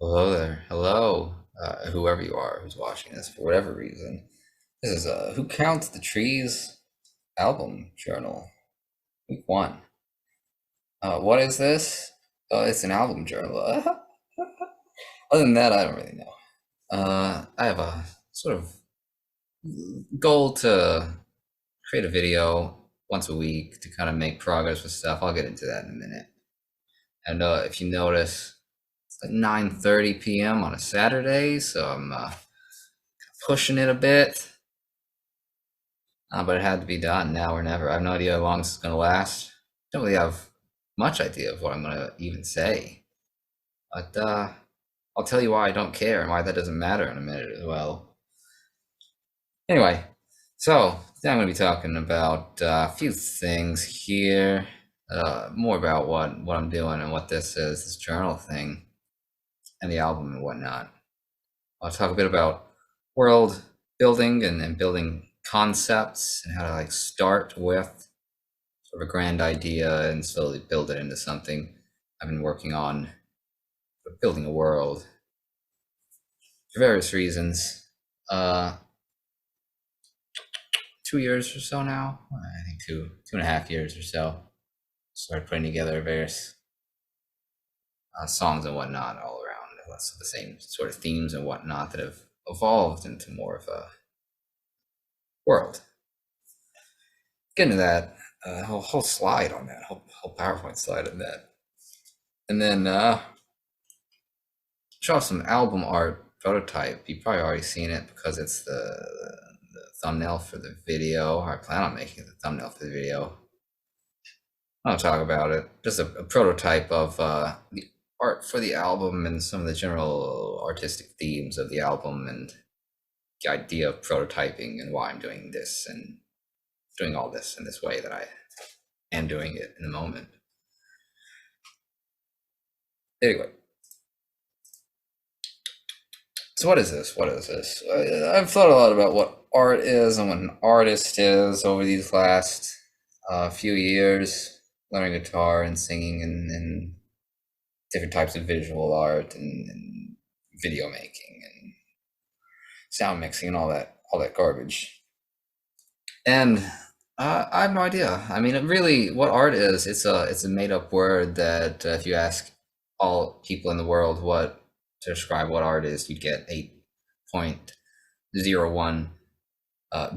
Hello there. Hello, whoever you are who's watching this for whatever reason. This is Who Counts the Trees album journal, week one. What is this? It's an album journal. Other than that, I don't really know. I have a sort of goal to create a video once a week to kind of make progress with stuff. I'll get into that in a minute. And if you notice, it's like 9:30 p.m. on a Saturday, so I'm pushing it a bit. But it had to be done now or never. I have no idea how long this is going to last. Don't really have much idea of what I'm going to even say. But I'll tell you why I don't care and why that doesn't matter in a minute as well. Anyway, so today I'm going to be talking about a few things here. More about what I'm doing and what this is, this journal thing, and the album and whatnot. I'll talk a bit about world building and building concepts and how to like start with sort of a grand idea and slowly build it into something. I've been working on building a world for various reasons. 2 years or so now. I think 2.5 years or so. Started putting together various songs and whatnot all around. Lots of the same sort of themes and whatnot that have evolved into more of a world. Get into that whole slide on that, whole PowerPoint slide on that, and then show off some album art prototype. You've probably already seen it because it's the thumbnail for the video. I plan on making it the thumbnail for the video. I'll talk about it. Just a prototype of the art for the album and some of the general artistic themes of the album and the idea of prototyping and why I'm doing this and doing all this in this way that I am doing it in a moment. Anyway, so what is this? What is this? I've thought a lot about what art is and what an artist is over these last few years, learning guitar and singing and different types of visual art and video making and sound mixing and all that garbage. And I have no idea. I mean, really, what art is? It's a made up word that if you ask all people in the world what to describe what art is, you get 8.01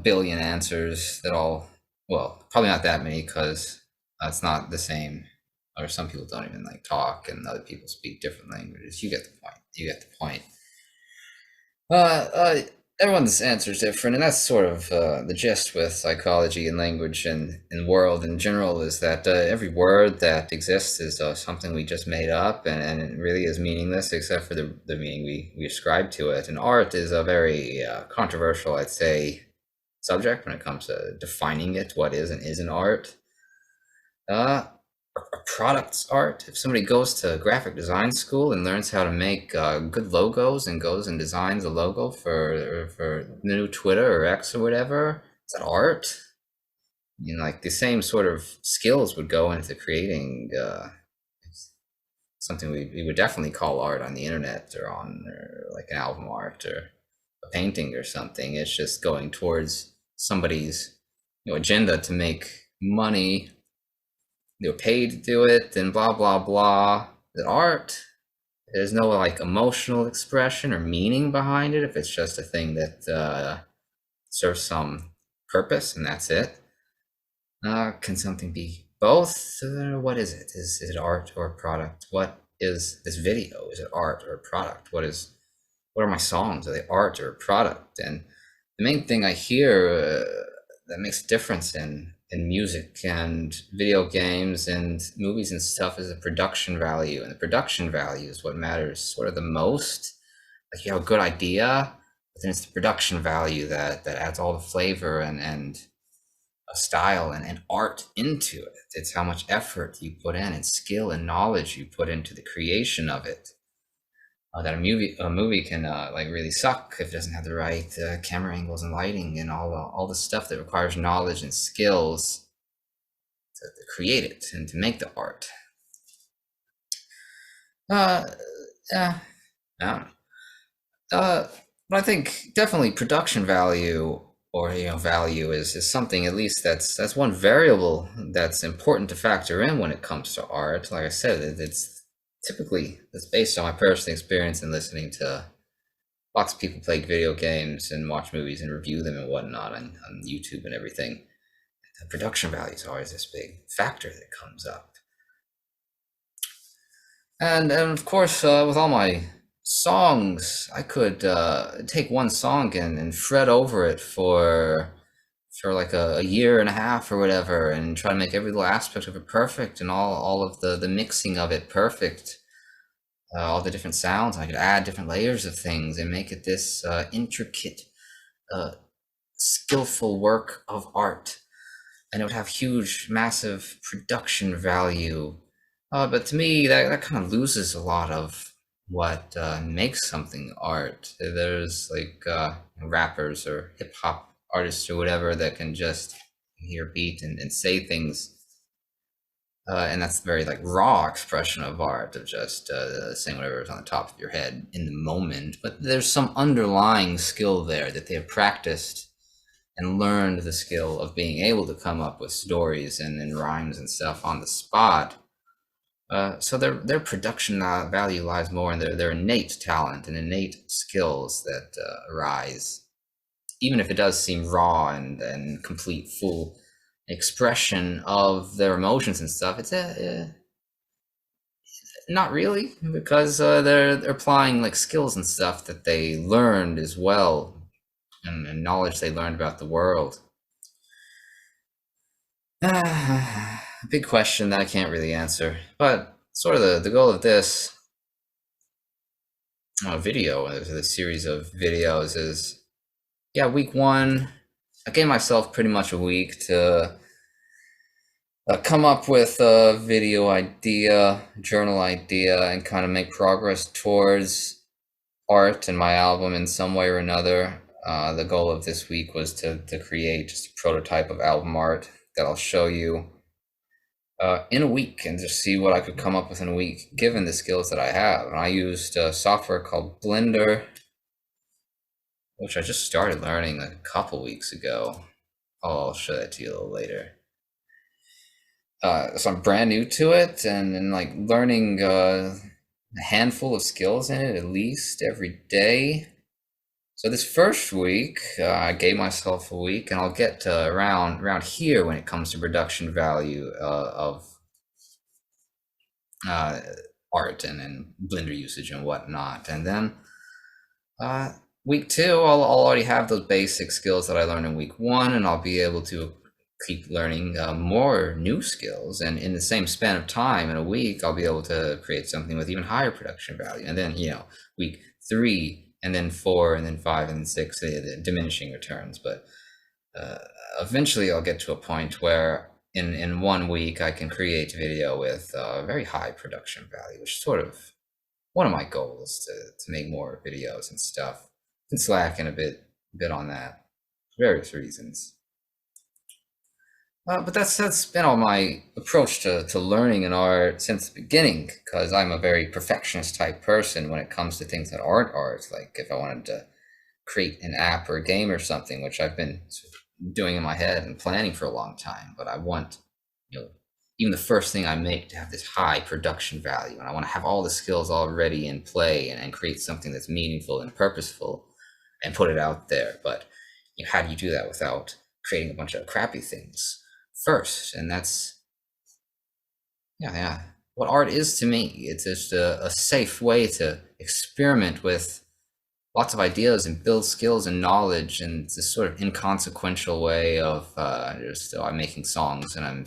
billion answers that all, well, probably not that many because it's not the same. Or some people don't even like talk, and other people speak different languages. You get the point. You get the point. Everyone's answer is different, and that's sort of the gist with psychology and language and world in general is that every word that exists is something we just made up, and it really is meaningless except for the meaning we ascribe to it. And art is a very controversial, I'd say, subject when it comes to defining it, what is and isn't art. A product's art. If somebody goes to graphic design school and learns how to make good logos and goes and designs a logo for the new Twitter or X or whatever, is that art? You know, like the same sort of skills would go into creating something we would definitely call art on the internet or like an album art or a painting or something. It's just going towards somebody's agenda to make money. You're paid to do it and blah blah blah. The art, there's no like emotional expression or meaning behind it if it's just a thing that serves some purpose and that's it. Can something be both? What is it? Is it art or a product? What is this video? Is it art or a product? What are my songs? Are they art or a product? And the main thing I hear that makes a difference in music and video games and movies and stuff is the production value. And the production value is what matters sort of the most. Like you have a good idea, but then it's the production value that adds all the flavor and a style and art into it. It's how much effort you put in and skill and knowledge you put into the creation of it. That a movie can like really suck if it doesn't have the right camera angles and lighting and all the stuff that requires knowledge and skills to create it and to make the art. Uh, yeah. Yeah. Uh, but I think definitely production value, or value is something, at least that's one variable that's important to factor in when it comes to art. Like I said, it's typically it's based on my personal experience and listening to lots of people play video games and watch movies and review them and whatnot on YouTube and everything. The production value is always this big factor that comes up. And of course, with all my songs, I could take one song and fret over it for like a year and a half or whatever, and try to make every little aspect of it perfect, and all of the mixing of it perfect, all the different sounds. I could add different layers of things and make it this intricate, uh, skillful work of art, and it would have huge, massive production value. But to me, that kind of loses a lot of what makes something art. There's like rappers or hip hop artists or whatever that can just hear beat and say things. And that's very like raw expression of art, of just saying whatever is on the top of your head in the moment. But there's some underlying skill there that they have practiced and learned the skill of being able to come up with stories and rhymes and stuff on the spot. So their production value lies more in their innate talent and innate skills that arise, even if it does seem raw and complete full expression of their emotions and stuff. It's not really, because they're applying like skills and stuff that they learned as well, and knowledge they learned about the world. Big question that I can't really answer. But sort of the goal of this video, the series of videos, is yeah, week one, I gave myself pretty much a week to come up with a video idea, journal idea, and kind of make progress towards art and my album in some way or another. The goal of this week was to create just a prototype of album art that I'll show you in a week, and just see what I could come up with in a week, given the skills that I have. And I used a software called Blender, which I just started learning a couple weeks ago. I'll show that to you a little later. So I'm brand new to it, and like learning a handful of skills in it at least every day. So this first week, I gave myself a week, and I'll get to around here when it comes to production value of uh, art and Blender usage and whatnot. And then week two, I'll already have those basic skills that I learned in week one, and I'll be able to keep learning more new skills. And in the same span of time, in a week, I'll be able to create something with even higher production value. And then, week three, and then four, and then five, and then six, the diminishing returns. But eventually, I'll get to a point where in 1 week, I can create video with very high production value, which is sort of one of my goals, to make more videos and stuff. Been slacking a bit on that for various reasons. But that's been all my approach to learning an art since the beginning, because I'm a very perfectionist type person when it comes to things that aren't art. Like if I wanted to create an app or a game or something, which I've been sort of doing in my head and planning for a long time, but I want, you know, even the first thing I make to have this high production value, and I want to have all the skills already in play, and create something that's meaningful and purposeful and put it out there. But how do you do that without creating a bunch of crappy things first? And that's, yeah, what art is to me. It's just a safe way to experiment with lots of ideas and build skills and knowledge, and it's this sort of inconsequential way of I'm making songs and I'm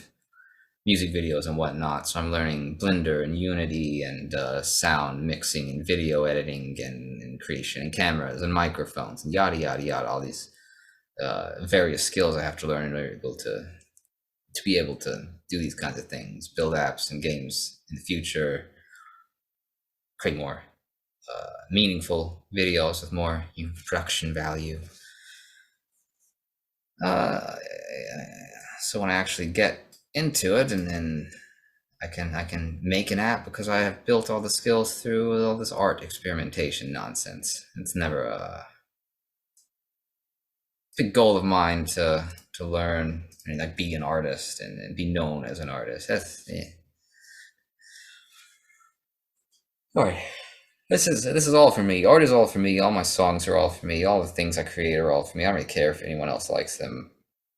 music videos and whatnot. So I'm learning Blender and Unity and sound mixing and video editing and creation and cameras and microphones and yada yada yada. All these various skills I have to learn in order to be able to do these kinds of things, build apps and games in the future, create more meaningful videos with more production value. So when I actually get into it and then I can make an app because I have built all the skills through all this art experimentation nonsense. It's never a big goal of mine to learn, I mean, like be an artist and be known as an artist. That's all right. This is all for me. Art is all for me. All my songs are all for me. All the things I create are all for me. I don't really care if anyone else likes them.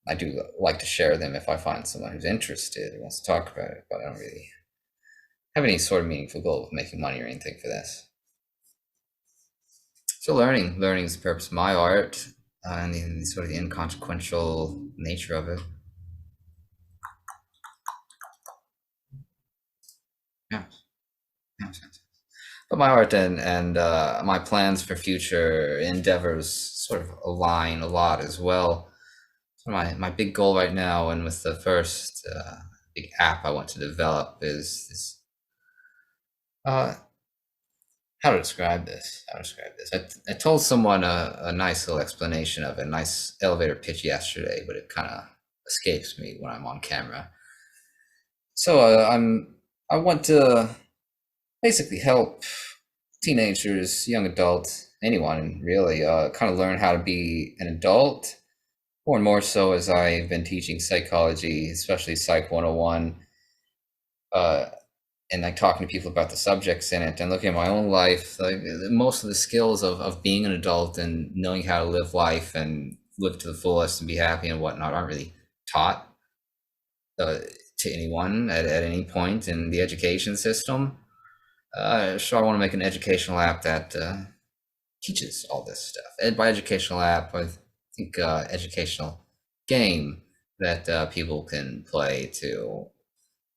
I do like to share them if I find someone who's interested or wants to talk about it, but I don't really have any sort of meaningful goal of making money or anything for this. So learning is the purpose of my art, and the sort of the inconsequential nature of it. Yeah, yeah. But my art and my plans for future endeavors sort of align a lot as well. So my big goal right now, and with the first big app I want to develop, is this. Uh, how to describe this? How to describe this? I told someone a nice little explanation of it, a nice elevator pitch yesterday, but it kind of escapes me when I'm on camera. So I want to basically help teenagers, young adults, anyone really, kind of learn how to be an adult. More and more so as I've been teaching psychology, especially Psych 101, uh, and like talking to people about the subjects in it and looking at my own life, like most of the skills of being an adult and knowing how to live life and live to the fullest and be happy and whatnot aren't really taught uh, to anyone at any point in the education system. So I want to make an educational app that teaches all this stuff. And by educational app, I think educational game that people can play to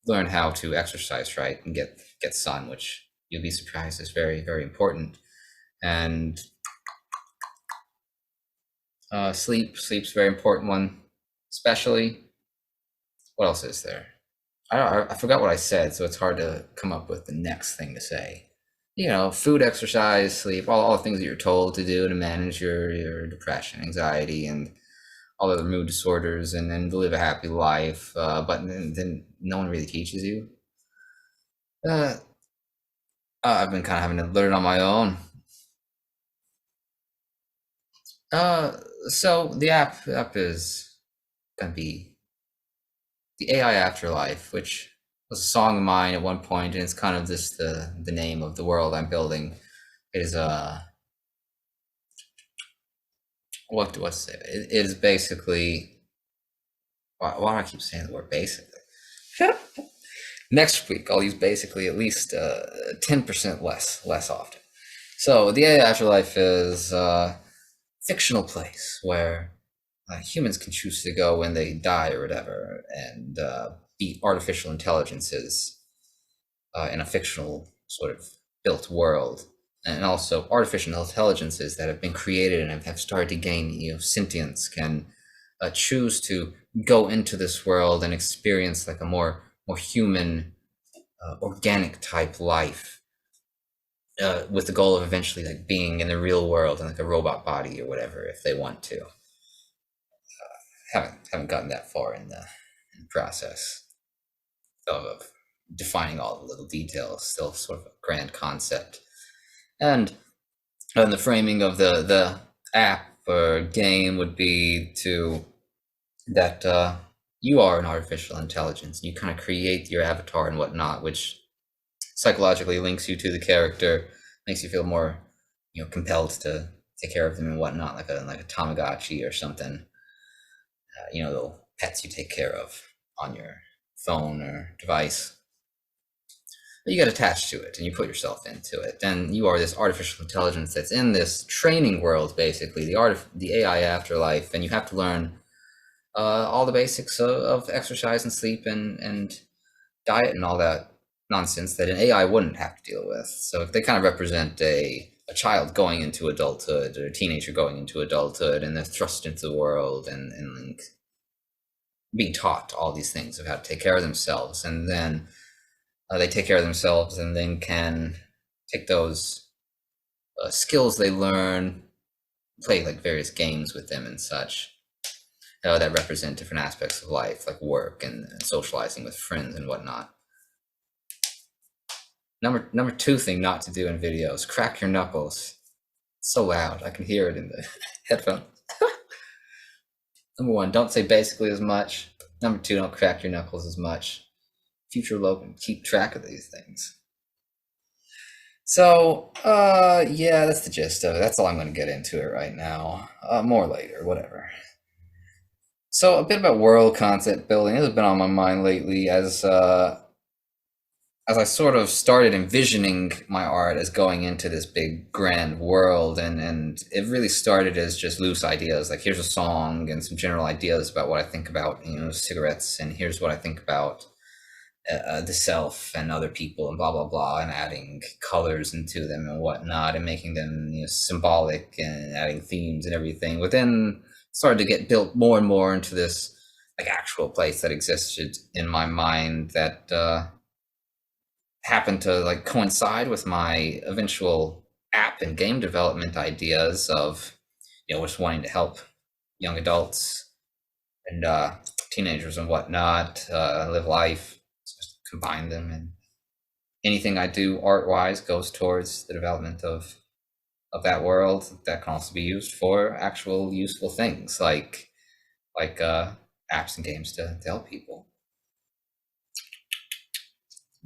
learn how to exercise right and get sun, which you'll be surprised is very very important. And sleep's a very important one, especially. What else is there? I forgot what I said, so it's hard to come up with the next thing to say. Food, exercise, sleep, all the things that you're told to do to manage your depression, anxiety, and all other mood disorders, and to live a happy life. But then no one really teaches you. Uh, I've been kind of having to learn on my own. Uh, so the app is gonna be the AI Afterlife, which was a song of mine at one point, and it's kind of just the name of the world I'm building. It is what's it? It is basically, why do I keep saying the word basically? Next week I'll use basically at least 10% less often. So the AI Afterlife is a fictional place where humans can choose to go when they die or whatever, and beat artificial intelligences in a fictional sort of built world, and also artificial intelligences that have been created and have started to gain sentience can choose to go into this world and experience like a more human, organic type life, with the goal of eventually like being in the real world in like a robot body or whatever if they want to. Haven't gotten that far in the process of defining all the little details. Still sort of a grand concept, and the framing of the app or game would be to that you are an artificial intelligence. You kind of create your avatar and whatnot, which psychologically links you to the character, makes you feel more compelled to take care of them and whatnot, like a Tamagotchi or something. The pets you take care of on your phone or device. But you get attached to it and you put yourself into it. Then you are this artificial intelligence that's in this training world, basically the AI afterlife, and you have to learn all the basics of exercise and sleep and diet and all that nonsense that an AI wouldn't have to deal with. So if they kind of represent a child going into adulthood or a teenager going into adulthood, and they're thrust into the world and being taught all these things of how to take care of themselves, and then they take care of themselves and then can take those skills they learn, play like various games with them and such, that represent different aspects of life, like work and socializing with friends and whatnot. Number two thing not to do in videos: crack your knuckles. It's so loud, I can hear it in the headphone. Number one, don't say basically as much. Number two, don't crack your knuckles as much. Future Logan, keep track of these things. So, yeah, that's the gist of it. That's all I'm going to get into it right now. More later, whatever. So, a bit about world concept building. It has been on my mind lately as I sort of started envisioning my art as going into this big grand world, and it really started as just loose ideas. Like, here's a song and some general ideas about what I think about, cigarettes, and here's what I think about the self and other people and blah blah blah, and adding colors into them and whatnot, and making them symbolic, and adding themes and everything. But then started to get built more and more into this like actual place that existed in my mind that happened to like coincide with my eventual app and game development ideas of just wanting to help young adults and teenagers and whatnot live life, just combine them, and anything I do art wise goes towards the development of that world that can also be used for actual useful things like apps and games to help people.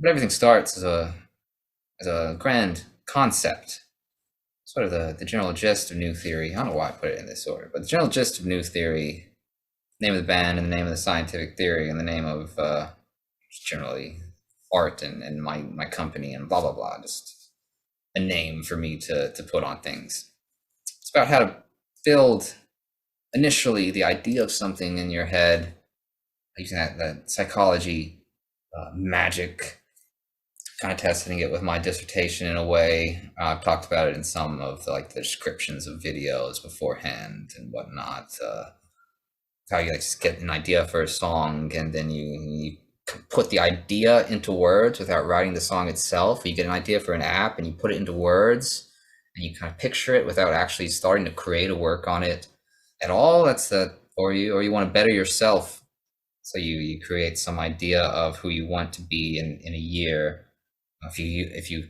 But everything starts as a grand concept, sort of the general gist of new theory. I don't know why I put it in this order, but the general gist of new theory, name of the band and the name of the scientific theory and the name of generally art and my company and blah blah blah, just a name for me to put on things. It's about how to build initially the idea of something in your head using that psychology magic, kind of testing it with my dissertation in a way. I've talked about it in some of the descriptions of videos beforehand and whatnot. How you just get an idea for a song, and then you put the idea into words without writing the song itself. You get an idea for an app and you put it into words, and you kind of picture it without actually starting to create a work on it at all. That's or you want to better yourself, so you create some idea of who you want to be in a year. If you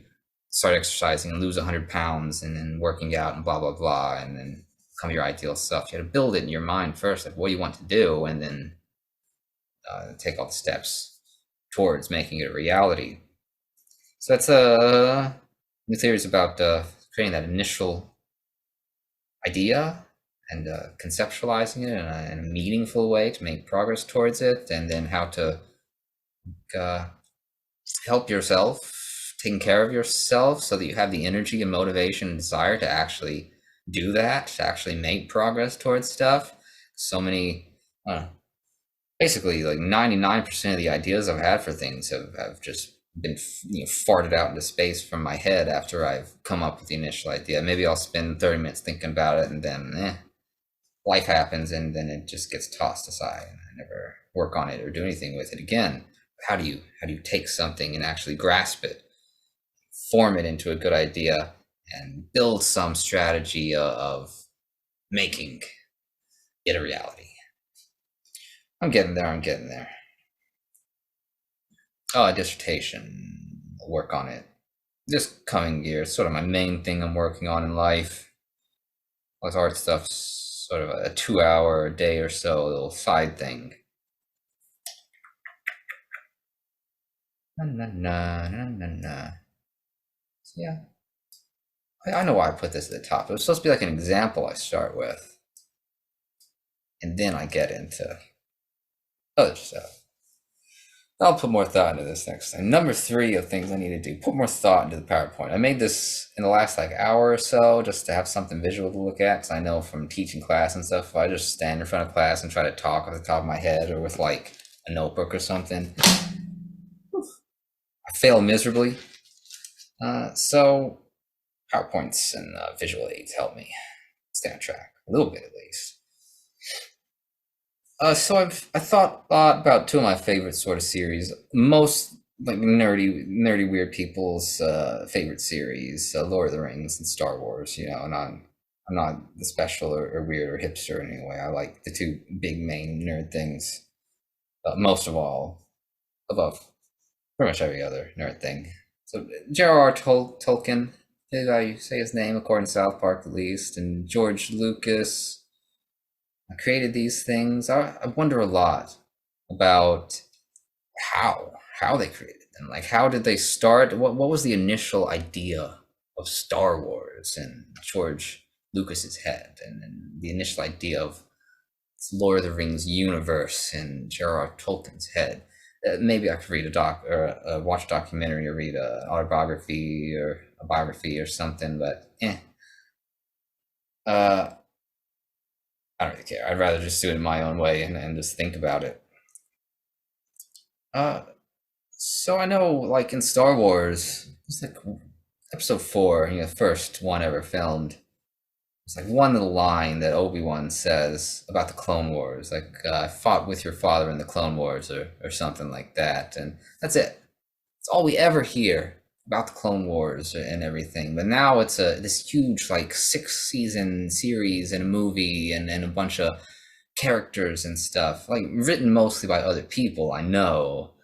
start exercising and lose 100 pounds and then working out and blah blah blah, and then become your ideal self, you got to build it in your mind first, like what you want to do, and then take all the steps towards making it a reality. So that's new theories about creating that initial idea and conceptualizing it in a meaningful way to make progress towards it, and then how to help yourself, taking care of yourself so that you have the energy and motivation and desire to actually do that, to actually make progress towards stuff. So many, basically like 99% of the ideas I've had for things have just been farted out into space from my head after I've come up with the initial idea. Maybe I'll spend 30 minutes thinking about it, and then life happens, and then it just gets tossed aside, and I never work on it or do anything with it again. How do you take something and actually grasp it, form it into a good idea, and build some strategy of making it a reality? I'm getting there. Oh, a dissertation. I'll work on it this coming year. It's sort of my main thing I'm working on in life. All this art stuff's sort of a 2-hour a day or so little side thing. So yeah, I know why I put this at the top. It was supposed to be like an example I start with, and then I get into other stuff. I'll put more thought into this next time. Number 3 of things I need to do: put more thought into the PowerPoint. I made this in the last hour or so just to have something visual to look at, because I know from teaching class and stuff, if I just stand in front of class and try to talk off the top of my head or with like a notebook or something, I fail miserably. So PowerPoints and visual aids help me stay on track a little bit, at least. So I thought about 2 of my favorite sort of series, most like nerdy weird people's favorite series, Lord of the Rings and Star Wars. And I'm not the special or weird or hipster in any way. I like the 2 big main nerd things most of all, above pretty much every other nerd thing. So J.R.R. Tolkien, is how you say his name, according to South Park at least, and George Lucas created these things. I wonder a lot about how they created them. Like, how did they start? What was the initial idea of Star Wars in George Lucas's head, and the initial idea of Lord of the Rings universe in J.R.R. Tolkien's head? Maybe I could read a doc or watch a documentary or read a autobiography or a biography or something, but uh, I don't really care. I'd rather just do it in my own way and just think about it. Uh, so I know, like in Star Wars, it's like Episode 4, the first one ever filmed. It's like one little line that Obi-Wan says about the Clone Wars, like I fought with your father in the Clone Wars, or something like that, and that's it. It's all we ever hear about the Clone Wars and everything. But now it's this huge like 6 season series and a movie and a bunch of characters and stuff, like written mostly by other people I know.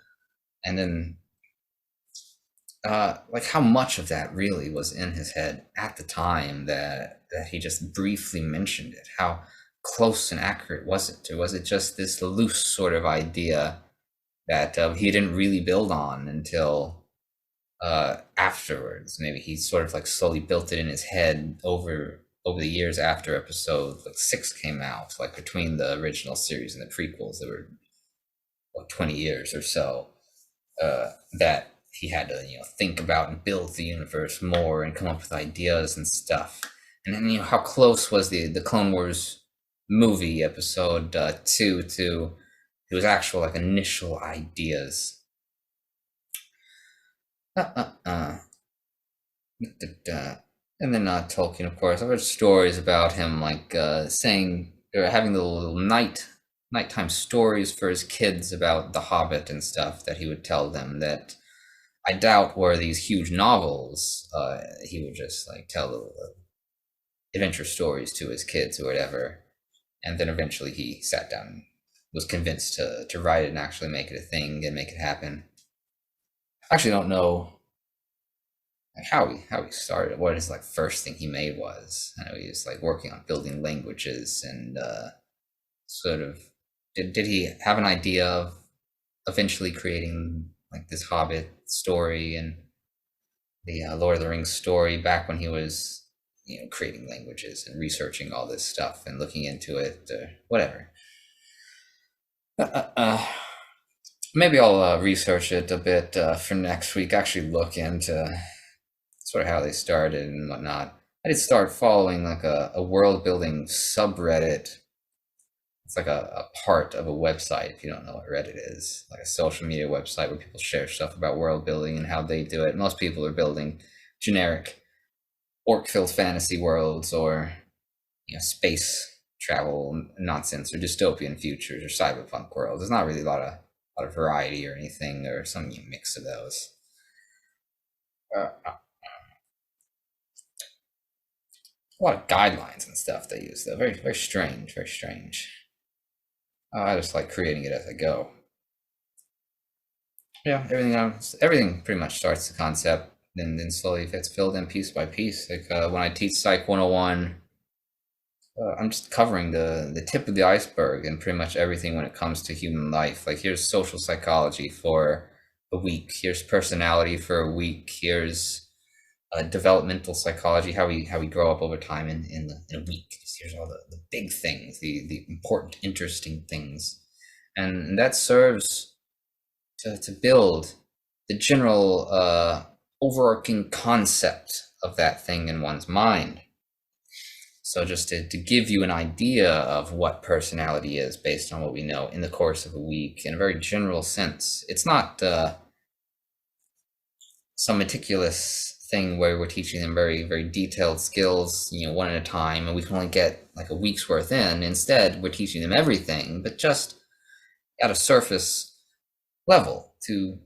And then like how much of that really was in his head at the time that he just briefly mentioned it? How close and accurate was it? Or was it just this loose sort of idea that he didn't really build on until afterwards? Maybe he sort of like slowly built it in his head over the years after episode like 6 came out, like between the original series and the prequels, there were like 20 years or so, that he had to think about and build the universe more and come up with ideas and stuff. And then how close was the Clone Wars movie episode 2 to his actual like initial ideas? uh, uh, uh. And then Tolkien, of course. I've heard stories about him, like saying or having the little nighttime stories for his kids about The Hobbit and stuff that he would tell them. That I doubt were these huge novels. He would just like tell little adventure stories to his kids or whatever, and then eventually he sat down and was convinced to write it and actually make it a thing and make it happen. I actually don't know like how he started, what his like first thing he made was. I know he was like working on building languages and sort of did he have an idea of eventually creating like this Hobbit story and the Lord of the Rings story back when he was creating languages and researching all this stuff and looking into it or whatever. Uh, uh, uh, Maybe I'll research it a bit for next week. Actually, look into sort of how they started and whatnot. I did start following like a world building subreddit. It's like a part of a website, if you don't know what Reddit is, like a social media website where people share stuff about world building and how they do it. Most people are building generic orc-filled fantasy worlds or space travel nonsense or dystopian futures or cyberpunk worlds. There's not really a lot of variety or anything or some mix of those. A lot of guidelines and stuff they use though. Very very strange, very strange. I just like creating it as I go. Yeah, everything pretty much starts the concept, then slowly gets filled in piece by piece. Like when I teach Psych 101, I'm just covering the tip of the iceberg and pretty much everything when it comes to human life. Like here's social psychology for a week, here's personality for a week, here's developmental psychology, how we grow up over time in a week. Just here's all the big things, the important, interesting things, and that serves to build the general overarching concept of that thing in one's mind. So just to give you an idea of what personality is based on what we know in the course of a week in a very general sense. It's not some meticulous thing where we're teaching them very, very detailed skills, one at a time, and we can only get like a week's worth in. Instead, we're teaching them everything, but just at a surface level to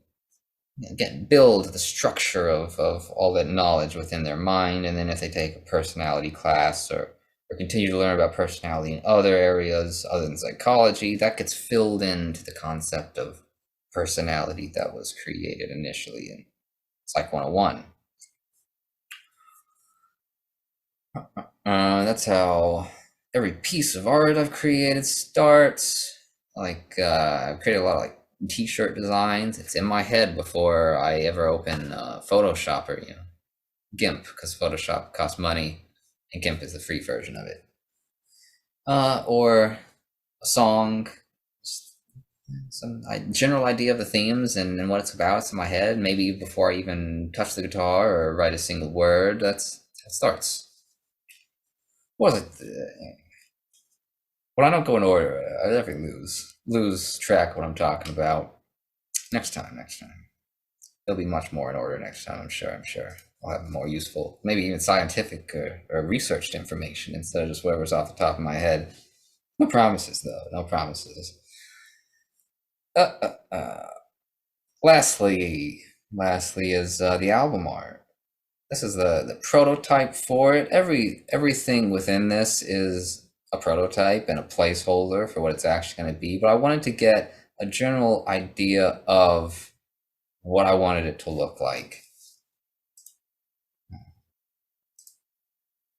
again build the structure of all that knowledge within their mind. And then if they take a personality class or continue to learn about personality in other areas other than psychology, that gets filled into the concept of personality that was created initially in Psych 101. That's how every piece of art I've created starts. Like, I've created a lot of like t-shirt designs. It's in my head before I ever open Photoshop or GIMP, because Photoshop costs money and GIMP is the free version of it. Or a song, some general idea of the themes and what it's about. It's in my head. Maybe before I even touch the guitar or write a single word. That starts. What was it? When I don't go in order, I definitely lose track of what I'm talking about. Next time. It'll be much more in order next time. I'm sure. I'll have more useful, maybe even scientific or researched information instead of just whatever's off the top of my head. No promises, though. No promises. Lastly is the album art. This is the prototype for it. Everything within this is a prototype and a placeholder for what it's actually going to be. But I wanted to get a general idea of what I wanted it to look like.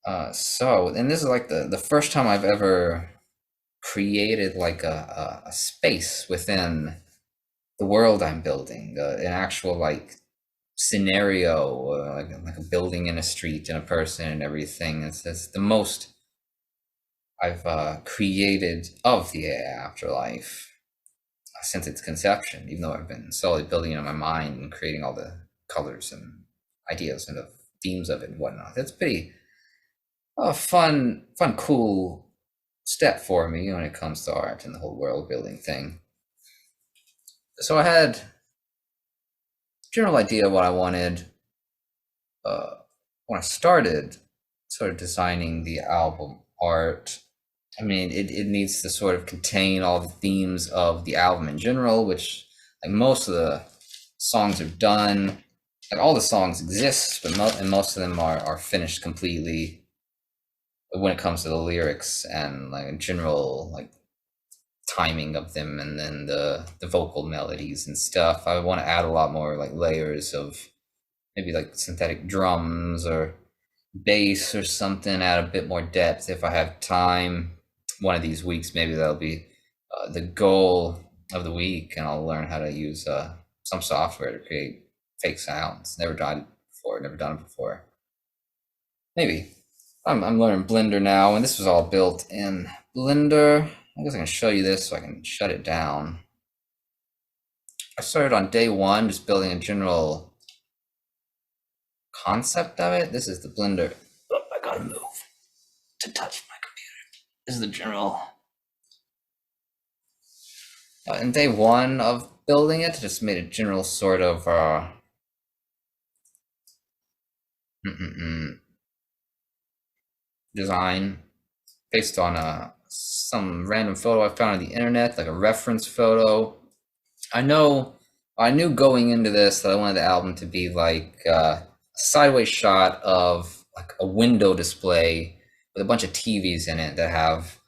And this is like the first time I've ever created like a space within the world I'm building, an actual like scenario, like a building in a street and a person and everything. It's the most I've created of the afterlife since its conception, even though I've been slowly building it in my mind and creating all the colors and ideas and the themes of it and whatnot. It's pretty fun, cool step for me when it comes to art and the whole world building thing. So I had a general idea of what I wanted when I started sort of designing the album art. I mean, it needs to sort of contain all the themes of the album in general, which like most of the songs are done. Like all the songs exist, but most of them are finished completely when it comes to the lyrics and like a general like timing of them, and then the vocal melodies and stuff. I want to add a lot more like layers of maybe like synthetic drums or bass or something, add a bit more depth if I have time. One of these weeks, maybe that'll be the goal of the week, and I'll learn how to use some software to create fake sounds. Never done it before. Maybe. I'm learning Blender now, and this was all built in Blender. I guess I can show you this so I can shut it down. I started on day one just building a general concept of it. This is the Blender. Oh, I gotta move to touch my computer. This is the general. In day one of building it, just made a general sort of design based on some random photo I found on the internet, like a reference photo. I knew going into this that I wanted the album to be like a sideways shot of like a window display with a bunch of TVs in it that have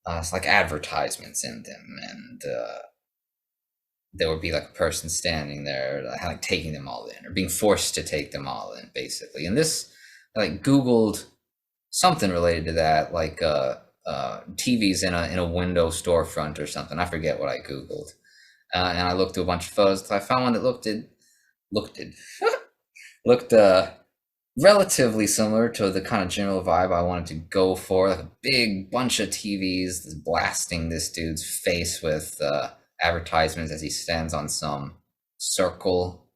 it's like advertisements in them, and there would be like a person standing there like taking them all in or being forced to take them all in, basically. And this, like, Googled something related to that, like TVs in a window storefront or something. I forget what I Googled, and I looked through a bunch of photos. I found one that looked relatively similar to the kind of general vibe I wanted to go for, like a big bunch of TVs blasting this dude's face with advertisements as he stands on some circle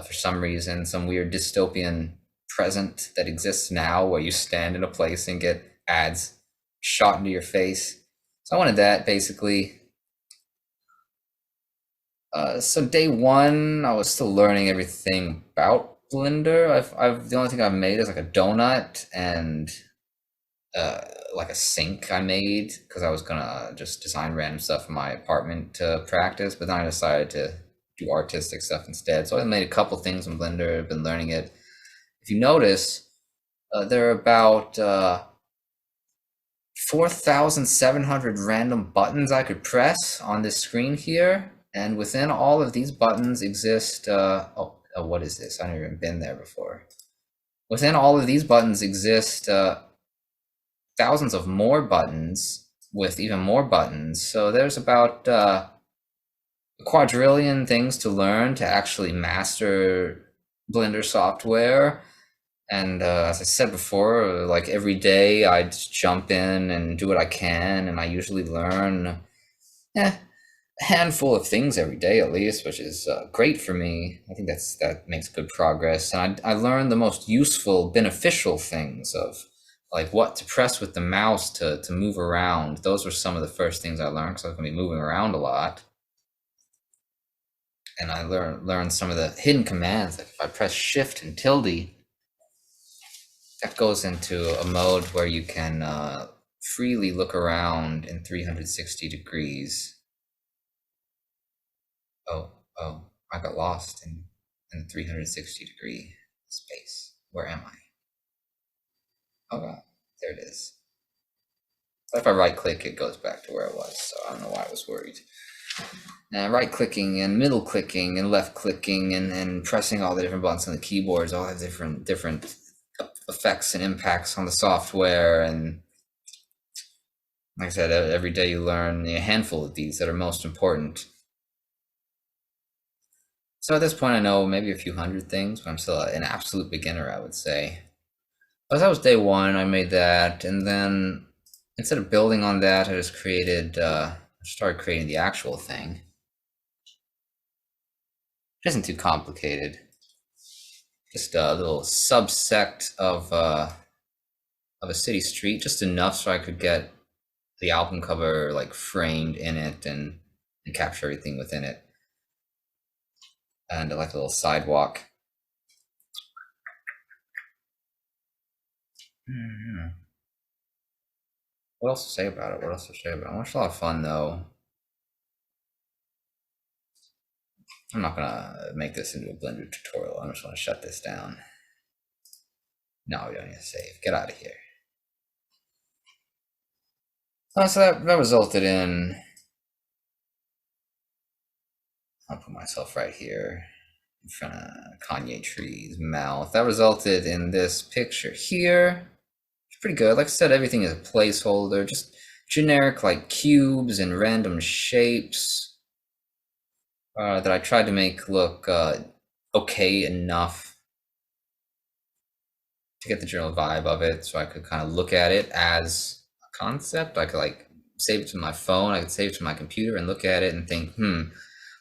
for some reason, some weird dystopian present that exists now where you stand in a place and get ads shot into your face. So I wanted that, basically. So day one, I was still learning everything about Blender. The only thing I've made is like a donut and like a sink I made because I was gonna just design random stuff in my apartment to practice, but then I decided to do artistic stuff instead. So I made a couple things in Blender. I've been learning it. If you notice, there are about 4,700 random buttons I could press on this screen here, and within all of these buttons exist oh, what is this? I've never even been there before. Within all of these buttons exist thousands of more buttons with even more buttons. So there's about a quadrillion things to learn to actually master Blender software. And as I said before, like every day I just jump in and do what I can, and I usually learn a handful of things every day at least, which is great for me. I think that makes good progress. And I learn the most useful, beneficial things of like what to press with the mouse to move around. Those were some of the first things I learned because I was going to be moving around a lot. And I learned some of the hidden commands. Like if I press Shift and tilde, that goes into a mode where you can freely look around in 360 degrees. Oh, I got lost in the 360 degree space. Where am I? Oh, wow, there it is. If I right click, it goes back to where it was, so I don't know why I was worried. Now, right clicking and middle clicking and left clicking and pressing all the different buttons on the keyboards all have different effects and impacts on the software. And like I said, every day you learn a handful of these that are most important. So at this point, I know maybe a few hundred things, but I'm still an absolute beginner, I would say. But that was day one. I made that, and then instead of building on that, I just started creating the actual thing. It isn't too complicated. Just a little subsect of a city street, just enough so I could get the album cover like framed in it and capture everything within it. And like a little sidewalk. What else to say about it? I watched a lot of fun though. I'm not gonna make this into a Blender tutorial. I'm just gonna shut this down. No, we don't need to save. Get out of here. So that resulted in, I'll put myself right here in front of Kanye Tree's mouth. That resulted in this picture here. It's pretty good. Like I said, everything is a placeholder, just generic like cubes and random shapes that I tried to make look okay enough to get the general vibe of it, so I could kind of look at it as a concept. I could like save it to my phone, I could save it to my computer and look at it and think,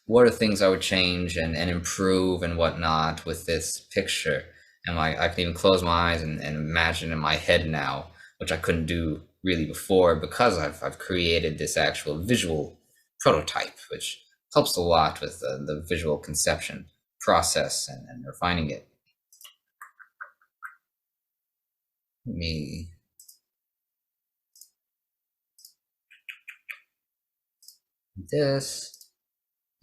what are things I would change and improve and whatnot with this picture? And like I can even close my eyes and imagine in my head now, which I couldn't do really before because I've created this actual visual prototype, which helps a lot with the visual conception process and refining it. Me. This.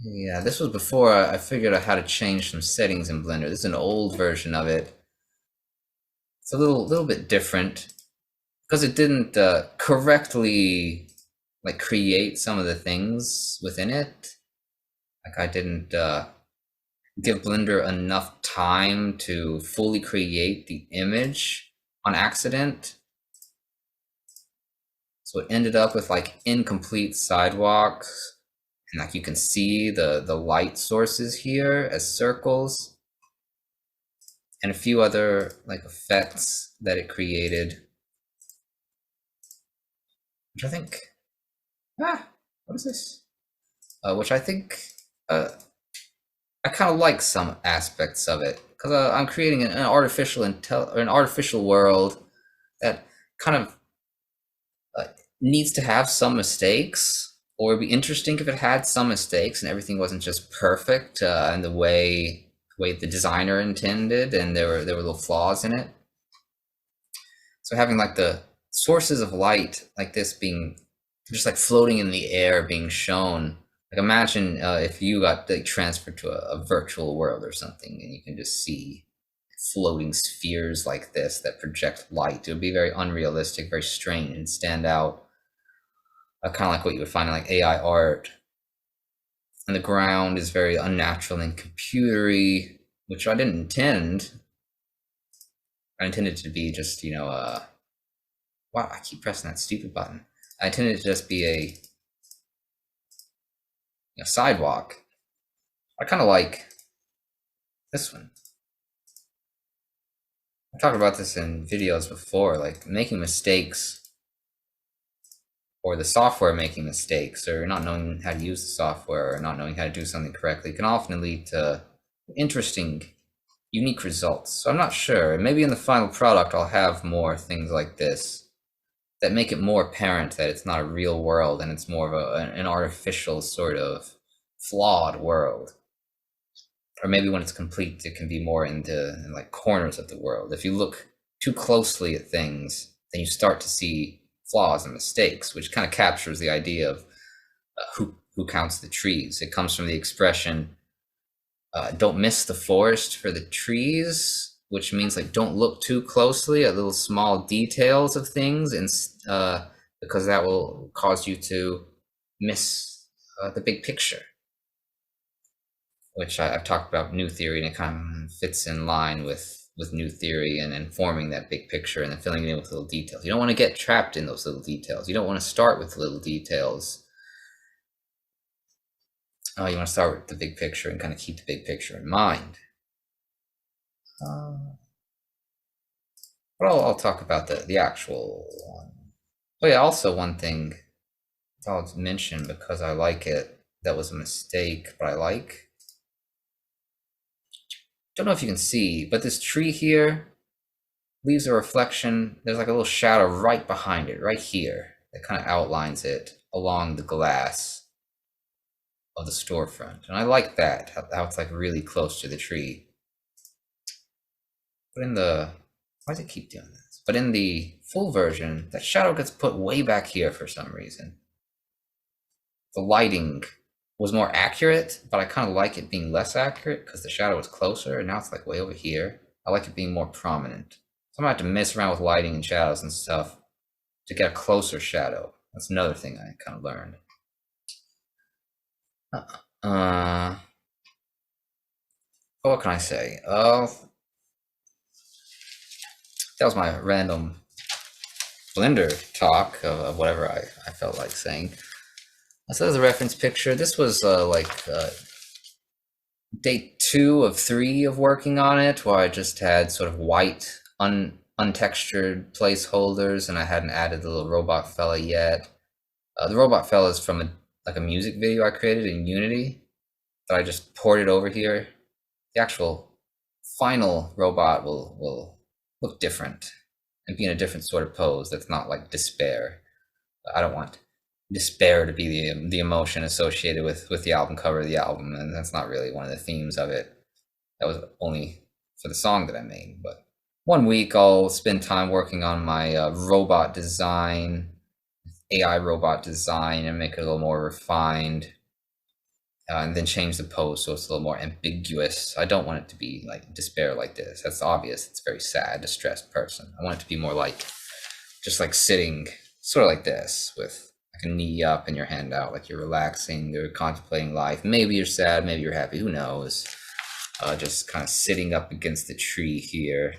Yeah, this was before I figured out how to change some settings in Blender. This is an old version of it. It's a little bit different because it didn't correctly like create some of the things within it. Like I didn't give Blender enough time to fully create the image on accident. So it ended up with like incomplete sidewalks, and like you can see the light sources here as circles, and a few other like effects that it created, which I think, what is this? Which I think I kind of like some aspects of it because I'm creating an artificial world that kind of needs to have some mistakes, or it'd be interesting if it had some mistakes and everything wasn't just perfect in the way the designer intended, and there were little flaws in it. So having like the sources of light like this being just like floating in the air being shown, like imagine if you got like transferred to a virtual world or something and you can just see floating spheres like this that project light. It would be very unrealistic, very strange, and stand out. Kind of like what you would find in like AI art. And the ground is very unnatural and computery. which I didn't intend. I intended to be just, wow, I keep pressing that stupid button. I intended to just be a sidewalk. I kind of like this one. I talked about this in videos before, like making mistakes, or the software making mistakes, or not knowing how to use the software, or not knowing how to do something correctly can often lead to interesting, unique results. So I'm not sure. Maybe in the final product, I'll have more things like this that make it more apparent that it's not a real world and it's more of an artificial sort of flawed world. Or maybe when it's complete, it can be more in like corners of the world. If you look too closely at things, then you start to see flaws and mistakes, which kind of captures the idea of who counts the trees. It comes from the expression, don't miss the forest for the trees, which means like don't look too closely at little small details of things, and because that will cause you to miss the big picture. Which I've talked about new theory, and it kind of fits in line with new theory and informing that big picture and then filling it in with little details. You don't want to get trapped in those little details. You don't want to start with little details. You want to start with the big picture and kind of keep the big picture in mind. But I'll talk about the actual one. Oh yeah, also one thing I'll mention because I like it, that was a mistake, but I like. Don't know if you can see, but this tree here leaves a reflection. There's like a little shadow right behind it, right here, that kind of outlines it along the glass of the storefront. And I like that, how it's like really close to the tree. But in the, why does it keep doing this? But in the full version, that shadow gets put way back here for some reason. The lighting was more accurate, but I kind of like it being less accurate because the shadow was closer, and now it's like way over here. I like it being more prominent. So I'm gonna have to mess around with lighting and shadows and stuff to get a closer shadow. That's another thing I kind of learned. What can I say? That was my random Blender talk of whatever I felt like saying. So there's a reference picture. This was day 2 of 3 of working on it, where I just had sort of white, untextured placeholders, and I hadn't added the little robot fella yet. The robot fella is from a music video I created in Unity that I just ported over here. The actual final robot will look different and be in a different sort of pose that's not like despair. I don't want despair to be the emotion associated with the album cover of the album, and that's not really one of the themes of it. That was only for the song that I made. But one week I'll spend time working on my robot design, AI robot design, and make it a little more refined, and then change the pose so it's a little more ambiguous. I don't want it to be like despair like this. That's obvious. It's a very sad, distressed person. I want it to be more like just like sitting sort of like this, with like a knee up and your hand out, like you're relaxing, you're contemplating life. Maybe you're sad, maybe you're happy, who knows? Just kind of sitting up against the tree here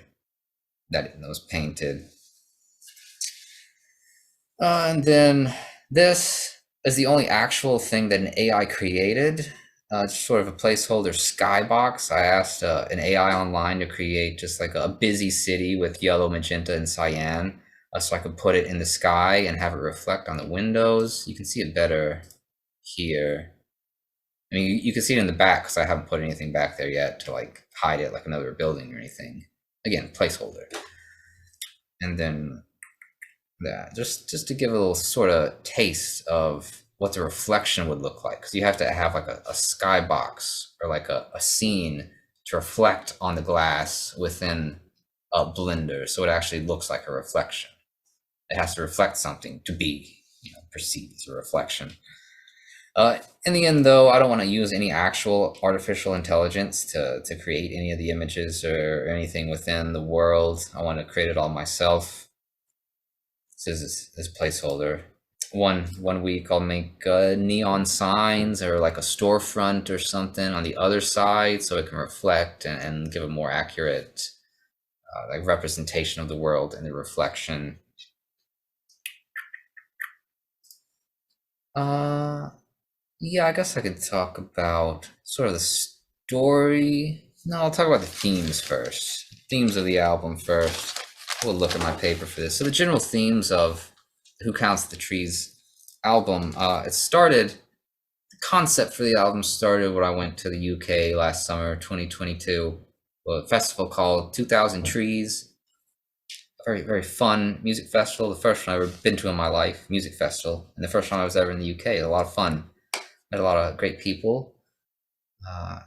that was painted. And then this is the only actual thing that an AI created. It's sort of a placeholder skybox. I asked an AI online to create just like a busy city with yellow, magenta, and cyan, so I could put it in the sky and have it reflect on the windows. You can see it better here. I mean, you can see it in the back because I haven't put anything back there yet to like hide it like another building or anything. Again, placeholder. And then that, just to give a little sort of taste of what the reflection would look like, because you have to have like a skybox or like a scene to reflect on the glass within a Blender, so it actually looks like a reflection. It has to reflect something to be, perceived as a reflection. In the end, though, I don't want to use any actual artificial intelligence to create any of the images or anything within the world. I want to create it all myself. This is this placeholder. one week I'll make neon signs or like a storefront or something on the other side so it can reflect and give a more accurate like representation of the world and the reflection. Yeah, I guess I could talk about sort of the story. No, I'll talk about the themes first. Themes of the album first. We'll look at my paper for this. So the general themes of Who Counts the Trees album, it started, the concept for the album started when I went to the UK last summer, 2022, a festival called 2000 Trees. Very, very fun music festival. The first one I've ever been to in my life, music festival. And the first time I was ever in the UK. A lot of fun. Met a lot of great people. Uh,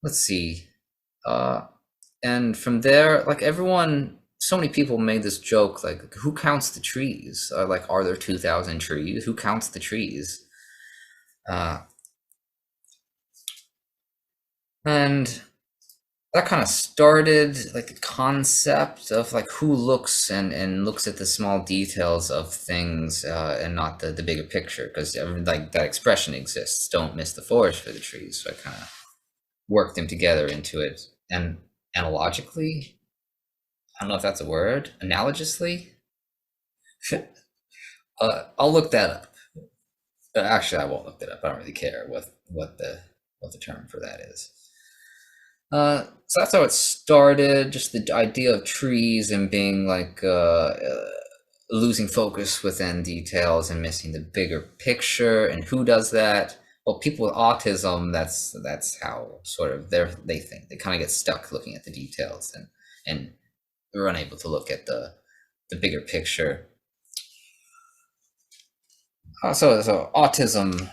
let's see. And from there, like everyone, so many people made this joke, like, who counts the trees? Like, are there 2,000 trees? Who counts the trees? And that kind of started like the concept of like who looks and looks at the small details of things and not the bigger picture, because like that expression exists, don't miss the forest for the trees. So I kind of worked them together into it. And analogically, I don't know if that's a word, analogously. I'll look that up. Actually, I won't look that up. I don't really care what the term for that is. So that's how it started. Just the idea of trees and being like losing focus within details and missing the bigger picture. And who does that? Well, people with autism. That's how sort of they think. They kind of get stuck looking at the details and they're unable to look at the bigger picture. So autism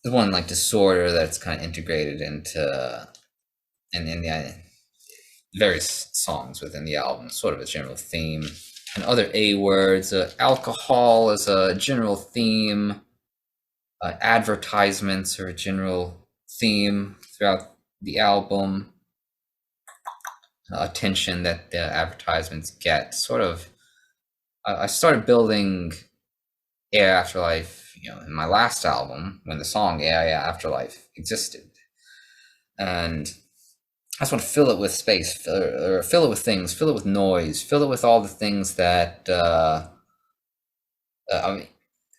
is one like disorder that's kind of integrated into and in the various songs within the album, sort of a general theme. And other A words, alcohol is a general theme. Advertisements are a general theme throughout the album. Attention that the advertisements get. Sort of, I started building AI Afterlife, in my last album when the song AI Afterlife existed, and I just want to fill it with space, or fill it with things, fill it with noise, fill it with all the things that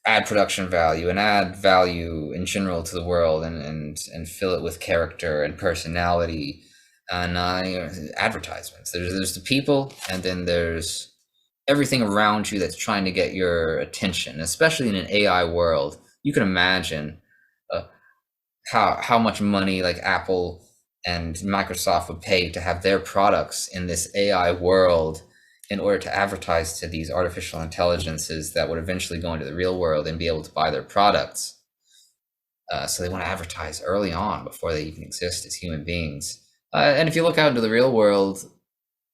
add production value and add value in general to the world, and fill it with character and personality and advertisements. There's the people, and then there's everything around you that's trying to get your attention, especially in an AI world. You can imagine how much money like Apple and Microsoft would pay to have their products in this AI world in order to advertise to these artificial intelligences that would eventually go into the real world and be able to buy their products. So they want to advertise early on before they even exist as human beings. And if you look out into the real world,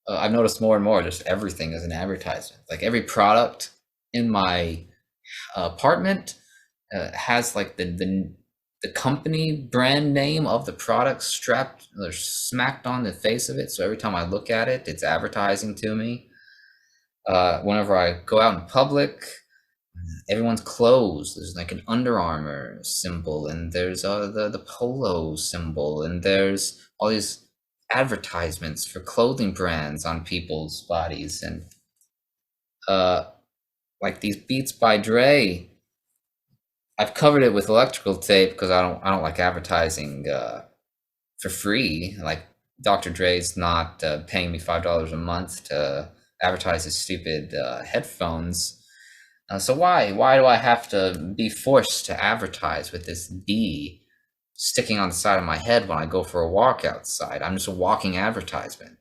I've noticed more and more just everything is an advertisement. Like every product in my apartment has like the company brand name of the product strapped or smacked on the face of it. So every time I look at it, it's advertising to me. Whenever I go out in public, everyone's clothes, there's like an Under Armour symbol, and there's the polo symbol, and there's all these advertisements for clothing brands on people's bodies. And like these Beats by Dre, I've covered it with electrical tape because I don't like advertising for free. Like Dr. Dre's not paying me $5 a month to advertise his stupid headphones. So why do I have to be forced to advertise with this D sticking on the side of my head when I go for a walk outside? I'm just a walking advertisement.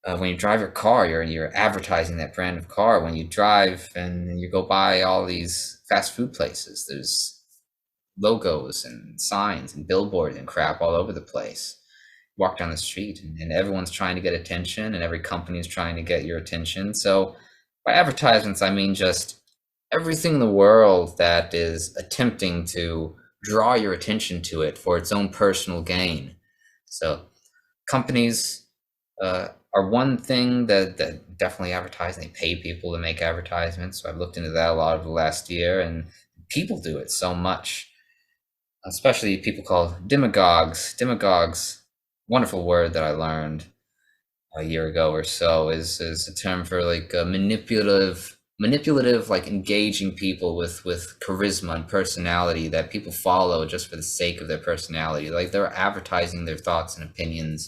And when you drive your car, you're advertising that brand of car. When you drive and you go by all these fast food places, there's logos and signs and billboards and crap all over the place. Walk down the street and everyone's trying to get attention, and every company is trying to get your attention. So by advertisements, I mean just everything in the world that is attempting to draw your attention to it for its own personal gain. So companies are are one thing that definitely advertise. They pay people to make advertisements. So I've looked into that a lot over the last year, and people do it so much, especially people called demagogues. Demagogues, wonderful word that I learned a year ago or so, is a term for like a manipulative, like engaging people with charisma and personality that people follow just for the sake of their personality. Like they're advertising their thoughts and opinions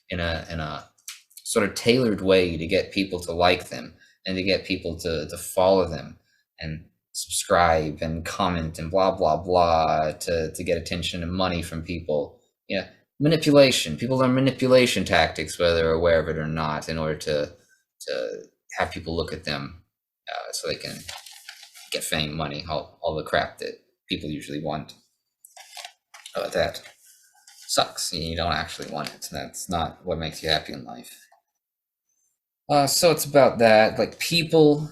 in a sort of tailored way to get people to like them and to get people to follow them and subscribe and comment and blah blah blah to get attention and money from people. Yeah, manipulation. People learn manipulation tactics, whether they're aware of it or not, in order to have people look at them, so they can get fame, money, all the crap that people usually want. That sucks. You don't actually want it. That's not what makes you happy in life. So it's about that, like people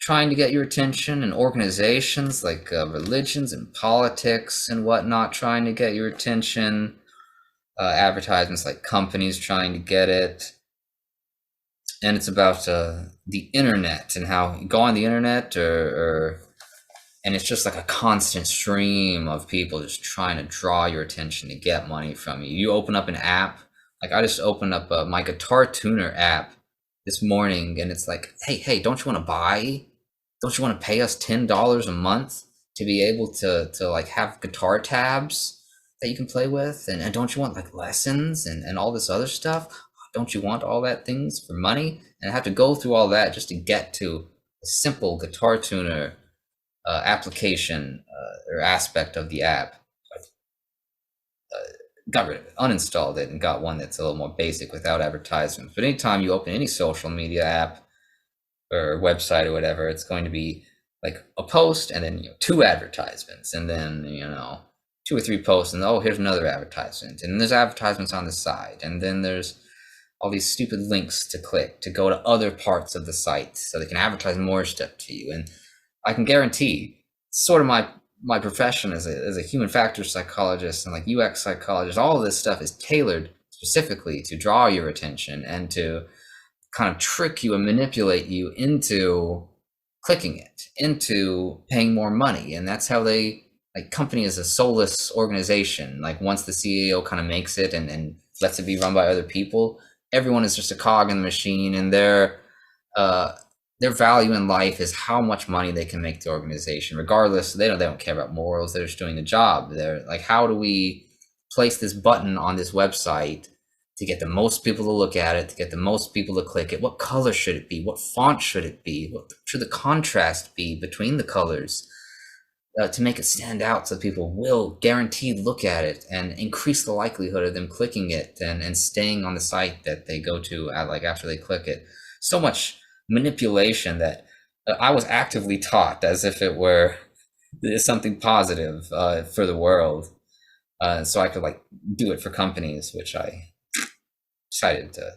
trying to get your attention, and organizations like religions and politics and whatnot trying to get your attention. Advertisements like companies trying to get it. And it's about the internet and how you go on the internet, or and it's just like a constant stream of people just trying to draw your attention to get money from you. You open up an app, like I just opened up my guitar tuner app this morning, and it's like, hey, don't you want to buy? Don't you want to pay us $10 a month to be able to like have guitar tabs that you can play with, and don't you want like lessons and all this other stuff? Don't you want all that things for money? And I have to go through all that just to get to a simple guitar tuner application or aspect of the app. Got rid of it, uninstalled it, and got one that's a little more basic without advertisements. But anytime you open any social media app or website or whatever, it's going to be like a post and then two advertisements, and then two or three posts, and oh, here's another advertisement, and there's advertisements on the side, and then there's all these stupid links to click to go to other parts of the site so they can advertise more stuff to you. And I can guarantee, sort of my profession as a human factors psychologist and like UX psychologist, all of this stuff is tailored specifically to draw your attention and to kind of trick you and manipulate you into clicking it, into paying more money. And that's how they, like, company is a soulless organization. Like once the CEO kind of makes it and lets it be run by other people, everyone is just a cog in the machine, and their value in life is how much money they can make the organization. Regardless, they don't care about morals. They're just doing the job. They're like, how do we place this button on this website to get the most people to look at it, to get the most people to click it? What color should it be? What font should it be? What should the contrast be between the colors to make it stand out so people will guaranteed look at it and increase the likelihood of them clicking it and staying on the site that they go to like after they click it? So much manipulation that I was actively taught as if it were something positive for the world, so I could like do it for companies, which I decided to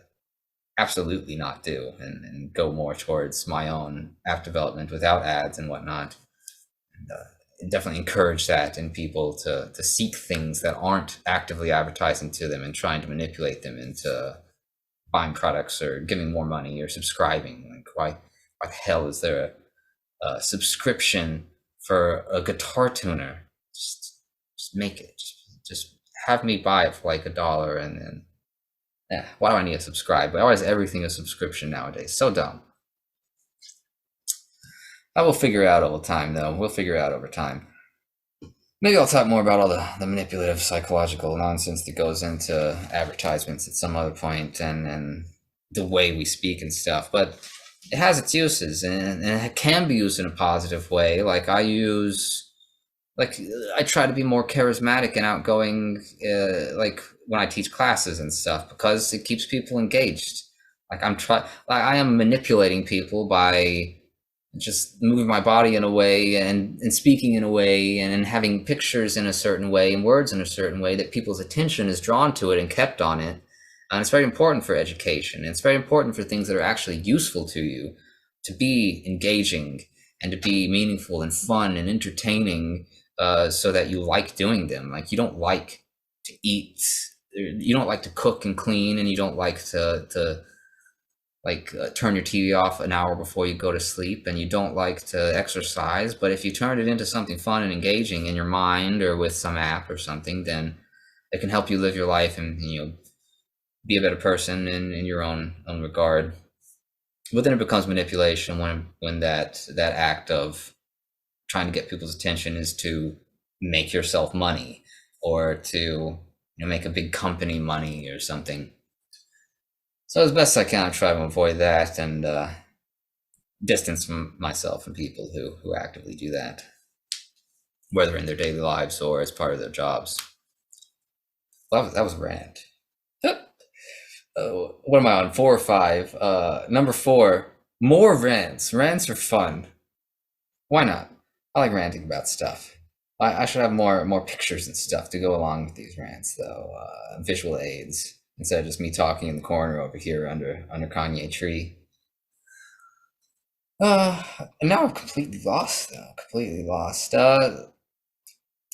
absolutely not do, and go more towards my own app development without ads and whatnot. And definitely encourage that in people to seek things that aren't actively advertising to them and trying to manipulate them into buying products or giving more money or subscribing. Like why the hell is there a subscription for a guitar tuner? Just make it. Just have me buy it for like $1, and then why do I need to subscribe? Why is everything a subscription nowadays? So dumb. I will figure it out over time, though. We'll figure it out over time. Maybe I'll talk more about all the manipulative psychological nonsense that goes into advertisements at some other point, and the way we speak and stuff. But it has its uses, and it can be used in a positive way. Like I try to be more charismatic and outgoing, like when I teach classes and stuff, because it keeps people engaged. Like I am manipulating people by just moving my body in a way and speaking in a way and having pictures in a certain way and words in a certain way that people's attention is drawn to it and kept on it. And it's very important for education. It's very important for things that are actually useful to you to be engaging and to be meaningful and fun and entertaining, so that you like doing them. Like you don't like to eat, you don't like to cook and clean, and you don't like to like turn your TV off an hour before you go to sleep, and you don't like to exercise, but if you turn it into something fun and engaging in your mind or with some app or something, then it can help you live your life and be a better person in your own regard. But then it becomes manipulation when that act of trying to get people's attention is to make yourself money, or to make a big company money or something. So as best I can, I try to avoid that and distance from myself and people who actively do that, whether in their daily lives or as part of their jobs. Well, that was a rant. What am I on? 4 or 5. Number 4. More rants. Rants are fun. Why not? I like ranting about stuff. I should have more pictures and stuff to go along with these rants, though. Visual aids instead of just me talking in the corner over here under Kanye Tree. And now I'm completely lost, though. Completely lost. As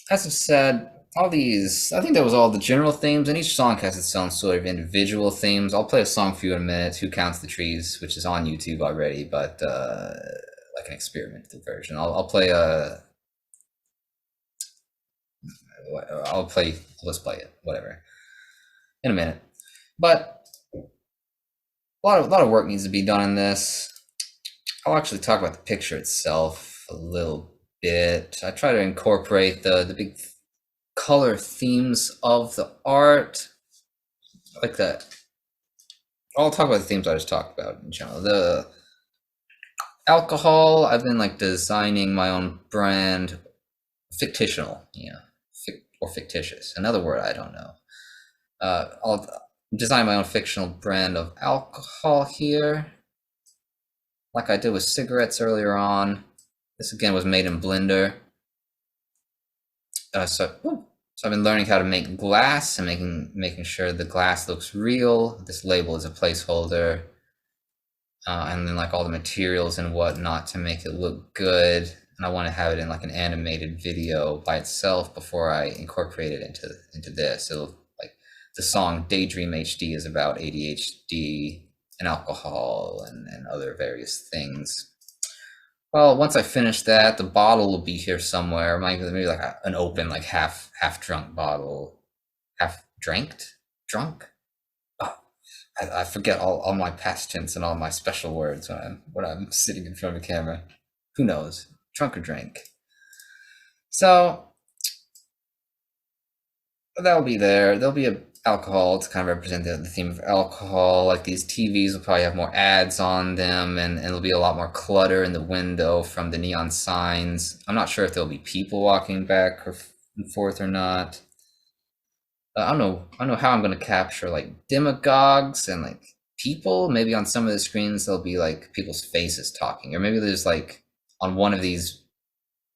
I've said, all these, I think that was all the general themes, and each song has its own sort of individual themes. I'll play a song for you in a minute, Who Counts the Trees, which is on YouTube already, but like an experimental version. I'll play a. Let's play it, whatever, in a minute. But a lot of work needs to be done in this. I'll actually talk about the picture itself a little bit. I try to incorporate the big color themes of the art, like that. I'll talk about the themes I just talked about in general. The alcohol, I've been like designing my own brand, fictional, or fictitious, another word I don't know. I'll design my own fictional brand of alcohol here, like I did with cigarettes earlier on. This again was made in Blender. So I've been learning how to make glass and making sure the glass looks real. This label is a placeholder, and then like all the materials and whatnot to make it look good. And I want to have it in like an animated video by itself before I incorporate it into this. It'll, like, the song Daydream HD is about ADHD and alcohol and other various things. Well, once I finish that, the bottle will be here somewhere. Maybe like an open, like half drunk bottle, half drunk. Oh, I forget all my past tense and all my special words when I'm sitting in front of a camera. Who knows? Drunk or drink. So that'll be there. There'll be a alcohol to kind of represent the theme of alcohol. Like these TVs will probably have more ads on them, and there'll be a lot more clutter in the window from the neon signs. I'm not sure if there'll be people walking back and forth or not. I don't know how I'm going to capture like demagogues and like people. Maybe on some of the screens there'll be like people's faces talking, or maybe there's like on one of these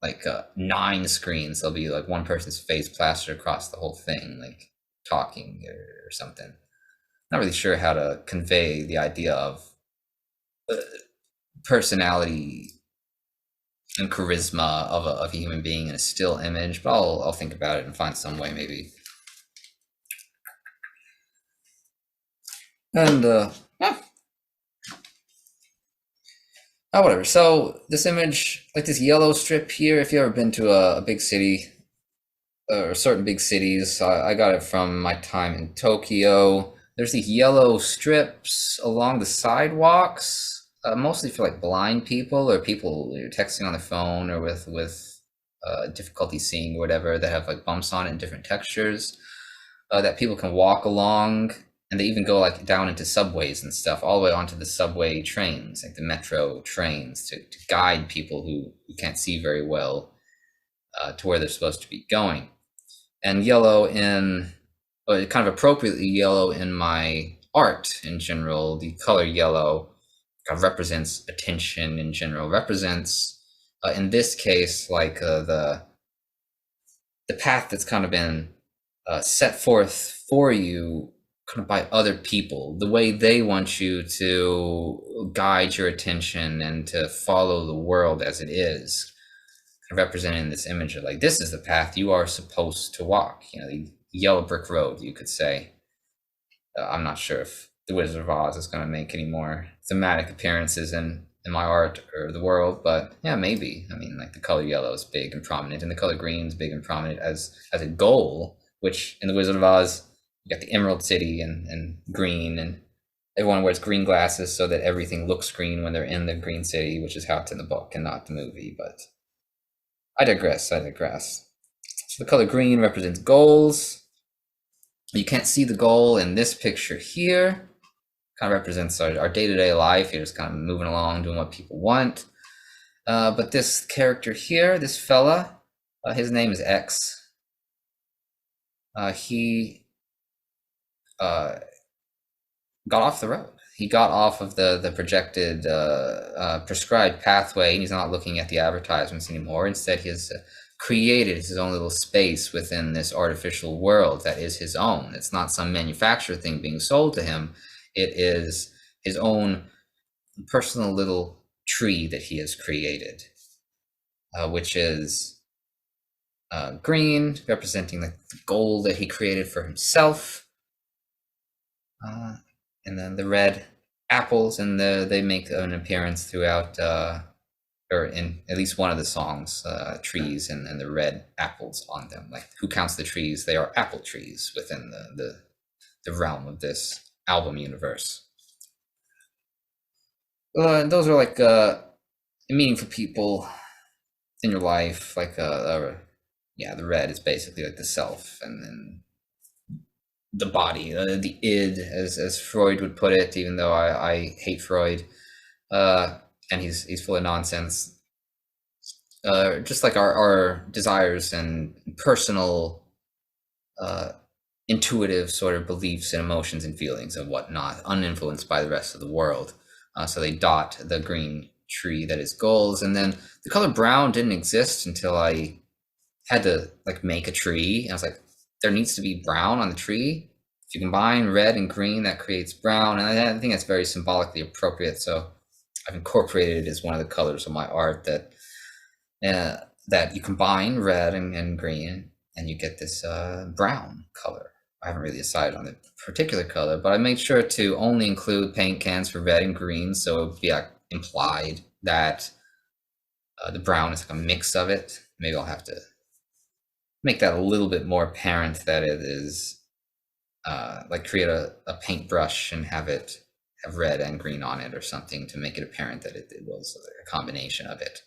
like 9 screens there'll be like one person's face plastered across the whole thing, like talking or something. Not really sure how to convey the idea of personality and charisma of a human being in a still image, but I'll think about it and find some way maybe. And whatever. So this image, like this yellow strip here, if you've ever been to a big city, or certain big cities, I got it from my time in Tokyo. There's these yellow strips along the sidewalks, mostly for like blind people or people who are texting on the phone or with difficulty seeing or whatever, that have like bumps on it in different textures, that people can walk along. And they even go like down into subways and stuff, all the way onto the subway trains, like the metro trains, to guide people who can't see very well to where they're supposed to be going. And yellow kind of appropriately yellow in my art in general, the color yellow kind of represents attention in general, represents, in this case, like the path that's kind of been set forth for you kind of by other people, the way they want you to guide your attention and to follow the world as it is, represented in this image of like, this is the path you are supposed to walk, the yellow brick road, you could say. I'm not sure if the Wizard of Oz is going to make any more thematic appearances in my art or the world, but yeah, maybe. I mean, like the color yellow is big and prominent, and the color green is big and prominent as a goal. Which in the Wizard of Oz, you got the Emerald City and green, and everyone wears green glasses so that everything looks green when they're in the green city, which is how it's in the book and not the movie. But I digress. I digress. So the color green represents goals. You can't see the goal in this picture here. Kind of represents our day-to-day life. You're just kind of moving along, doing what people want. But this character here, this fella, his name is X. He got off the road. He got off of the projected prescribed pathway, and he's not looking at the advertisements anymore. Instead, he has created his own little space within this artificial world that is his own. It's not some manufactured thing being sold to him. It is his own personal little tree that he has created, which is green, representing the goal that he created for himself. And then the red apples, and they make an appearance throughout, or in at least one of the songs, trees and the red apples on them. Like, who counts the trees? They are apple trees within the realm of this album universe. Those are like meaningful people in your life. Like, yeah, the red is basically like the self, and then the body, the id, as Freud would put it. Even though I hate Freud, and he's full of nonsense. Just like our desires and personal, intuitive sort of beliefs and emotions and feelings and whatnot, uninfluenced by the rest of the world. So they dot the green tree that is goals. And then the color brown didn't exist until I had to like make a tree. And I was like, there needs to be brown on the tree. If you combine red and green, that creates brown. And I think that's very symbolically appropriate. So I've incorporated it as one of the colors of my art, that that you combine red and green and you get this brown color. I haven't really decided on the particular color, but I made sure to only include paint cans for red and green, so it would be like implied that the brown is like a mix of it. Maybe I'll have to make that a little bit more apparent that it is like create a paintbrush and have it have red and green on it or something to make it apparent that it was a combination of it.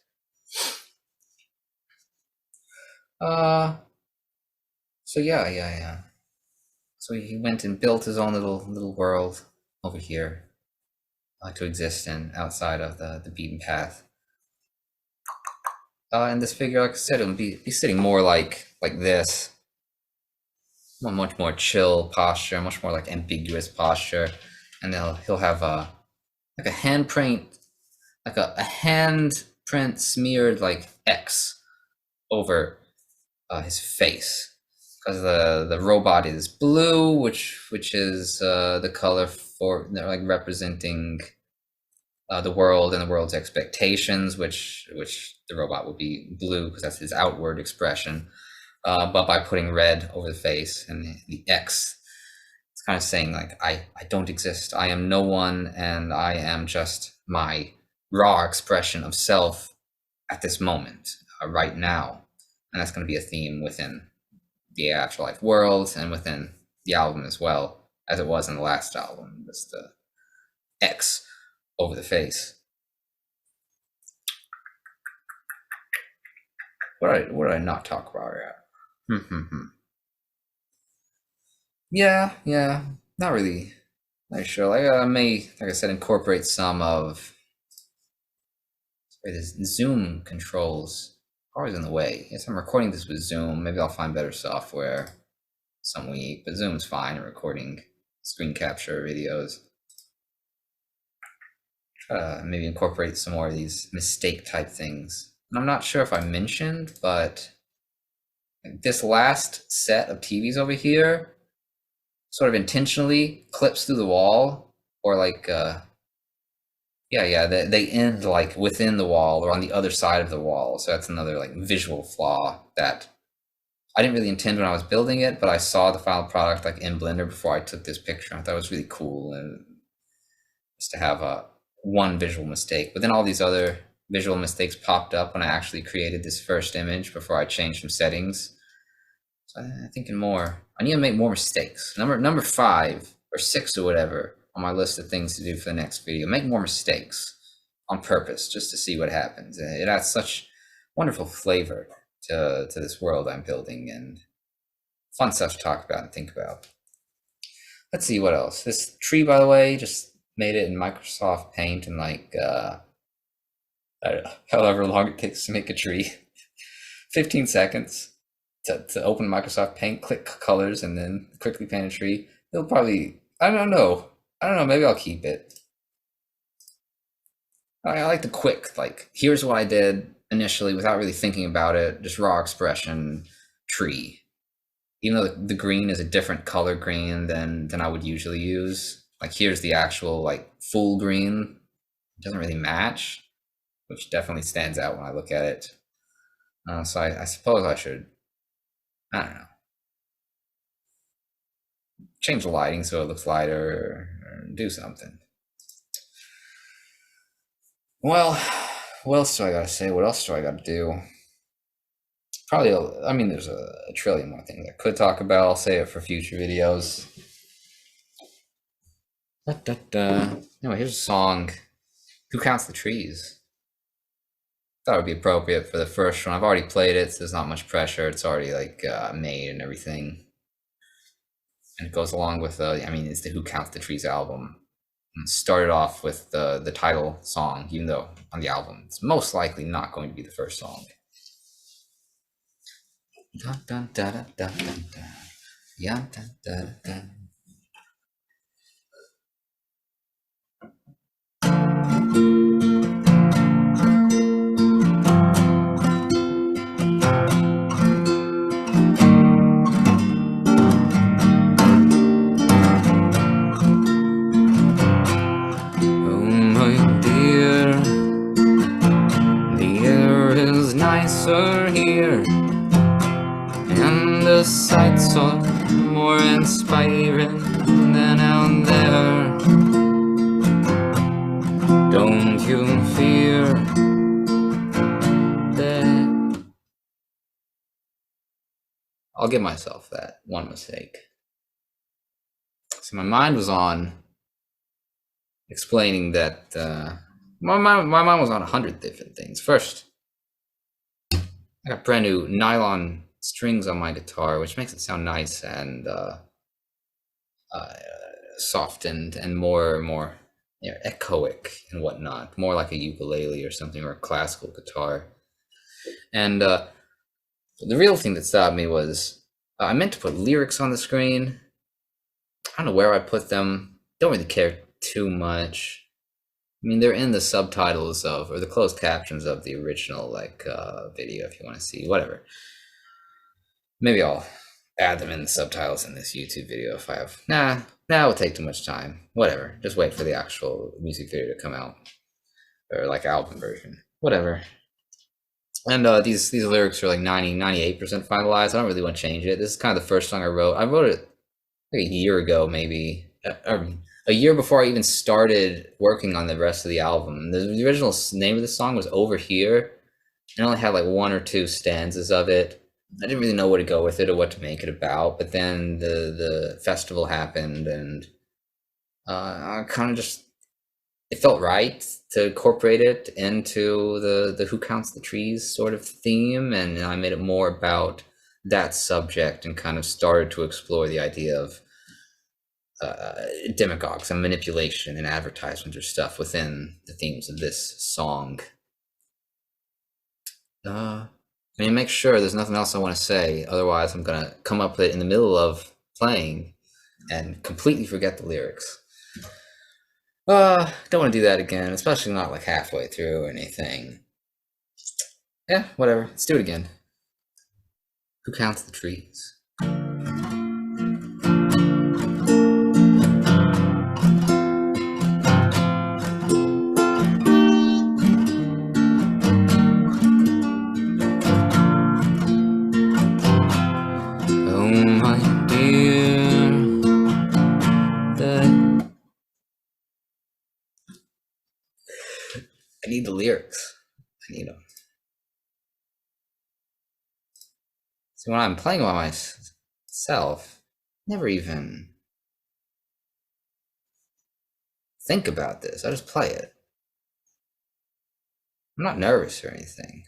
So yeah. So he went and built his own little world over here to exist in, outside of the beaten path. And this figure, like I said, it'll be sitting more like this, a much more chill posture, much more like ambiguous posture, and he'll have like a handprint, like a handprint smeared like X over his face. Because the robot is blue, which is the color for like representing the world and the world's expectations, which the robot would be blue because that's his outward expression. But by putting red over the face and the X, it's kind of saying like I don't exist. I am no one, and I am just my raw expression of self at this moment, right now, and that's going to be a theme within the afterlife world and within the album as well, as it was in the last album, just the X over the face. What did I not talk about yet? Yeah, not really. Not sure. Like I may, like I said, incorporate some of the Zoom controls. Always in the way. Yes, I'm recording this with Zoom. Maybe I'll find better software some week, but Zoom's fine at recording screen capture videos. Maybe incorporate some more of these mistake type things. And I'm not sure if I mentioned, but this last set of TVs over here sort of intentionally clips through the wall, or like they end like within the wall or on the other side of the wall. So that's another like visual flaw that I didn't really intend when I was building it, but I saw the final product like in Blender before I took this picture. I thought it was really cool, and just to have a one visual mistake. But then all these other visual mistakes popped up when I actually created this first image before I changed some settings. So I'm thinking more. I need to make more mistakes. Number 5 or 6 or whatever on my list of things to do for the next video. Make more mistakes on purpose just to see what happens. It adds such wonderful flavor to this world I'm building, and fun stuff to talk about and think about. Let's see what else. This tree, by the way, just made it in Microsoft Paint in like I don't know, however long it takes to make a tree. 15 seconds to open Microsoft Paint, click colors, and then quickly paint a tree. It'll probably, I don't know, maybe I'll keep it. I like the quick, like, here's what I did initially without really thinking about it, just raw expression, tree. Even though the green is a different color green than I would usually use. Like, here's the actual, like, full green. It doesn't really match, which definitely stands out when I look at it. So I suppose I should, I don't know, change the lighting so it looks lighter, or do something. Well, what else do I gotta say? What else do I gotta do? Probably, I mean, there's a trillion more things I could talk about. I'll save it for future videos. Anyway, here's a song, Who Counts the Trees? Thought it would be appropriate for the first one. I've already played it, so there's not much pressure. It's already like made and everything. And it goes along with, I mean, it's the Who Counts the Trees album. And started off with the title song, even though on the album it's most likely not going to be the first song. Dun, dun, dun, dun, dun, dun, dun. Yeah, dun, dun, dun. Nicer here, and the sights are more inspiring than out there. Don't you fear that? I'll give myself that one mistake. So my mind was on explaining that my mind was on 100 different things. First, I got brand new nylon strings on my guitar, which makes it sound nice and soft and more echoic and whatnot, more like a ukulele or something, or a classical guitar. And the real thing that stopped me was I meant to put lyrics on the screen. I don't know where I put them. Don't really care too much. I mean, they're in the subtitles of, or the closed captions of the original, like, video if you want to see, whatever. Maybe I'll add them in the subtitles in this YouTube video if I have. Nah, it will take too much time. Whatever. Just wait for the actual music video to come out, or like album version. Whatever. And these lyrics are like 98% finalized. I don't really want to change it. This is kind of the first song I wrote. I wrote it like a year ago, maybe. A year before I even started working on the rest of the album. The original name of the song was Over Here. I only had like 1 or 2 stanzas of it. I didn't really know where to go with it or what to make it about. But then the festival happened, and I kind of just, it felt right to incorporate it into the Who Counts the Trees sort of theme. And I made it more about that subject and kind of started to explore the idea of demagogues and manipulation and advertisements or stuff within the themes of this song. I mean, make sure there's nothing else I want to say, otherwise I'm gonna come up with it in the middle of playing and completely forget the lyrics. Don't want to do that again, especially not like halfway through or anything. Yeah, whatever, let's do it again. Who counts the trees? I need the lyrics. I need them. So when I'm playing by myself, never even think about this. I just play it. I'm not nervous or anything.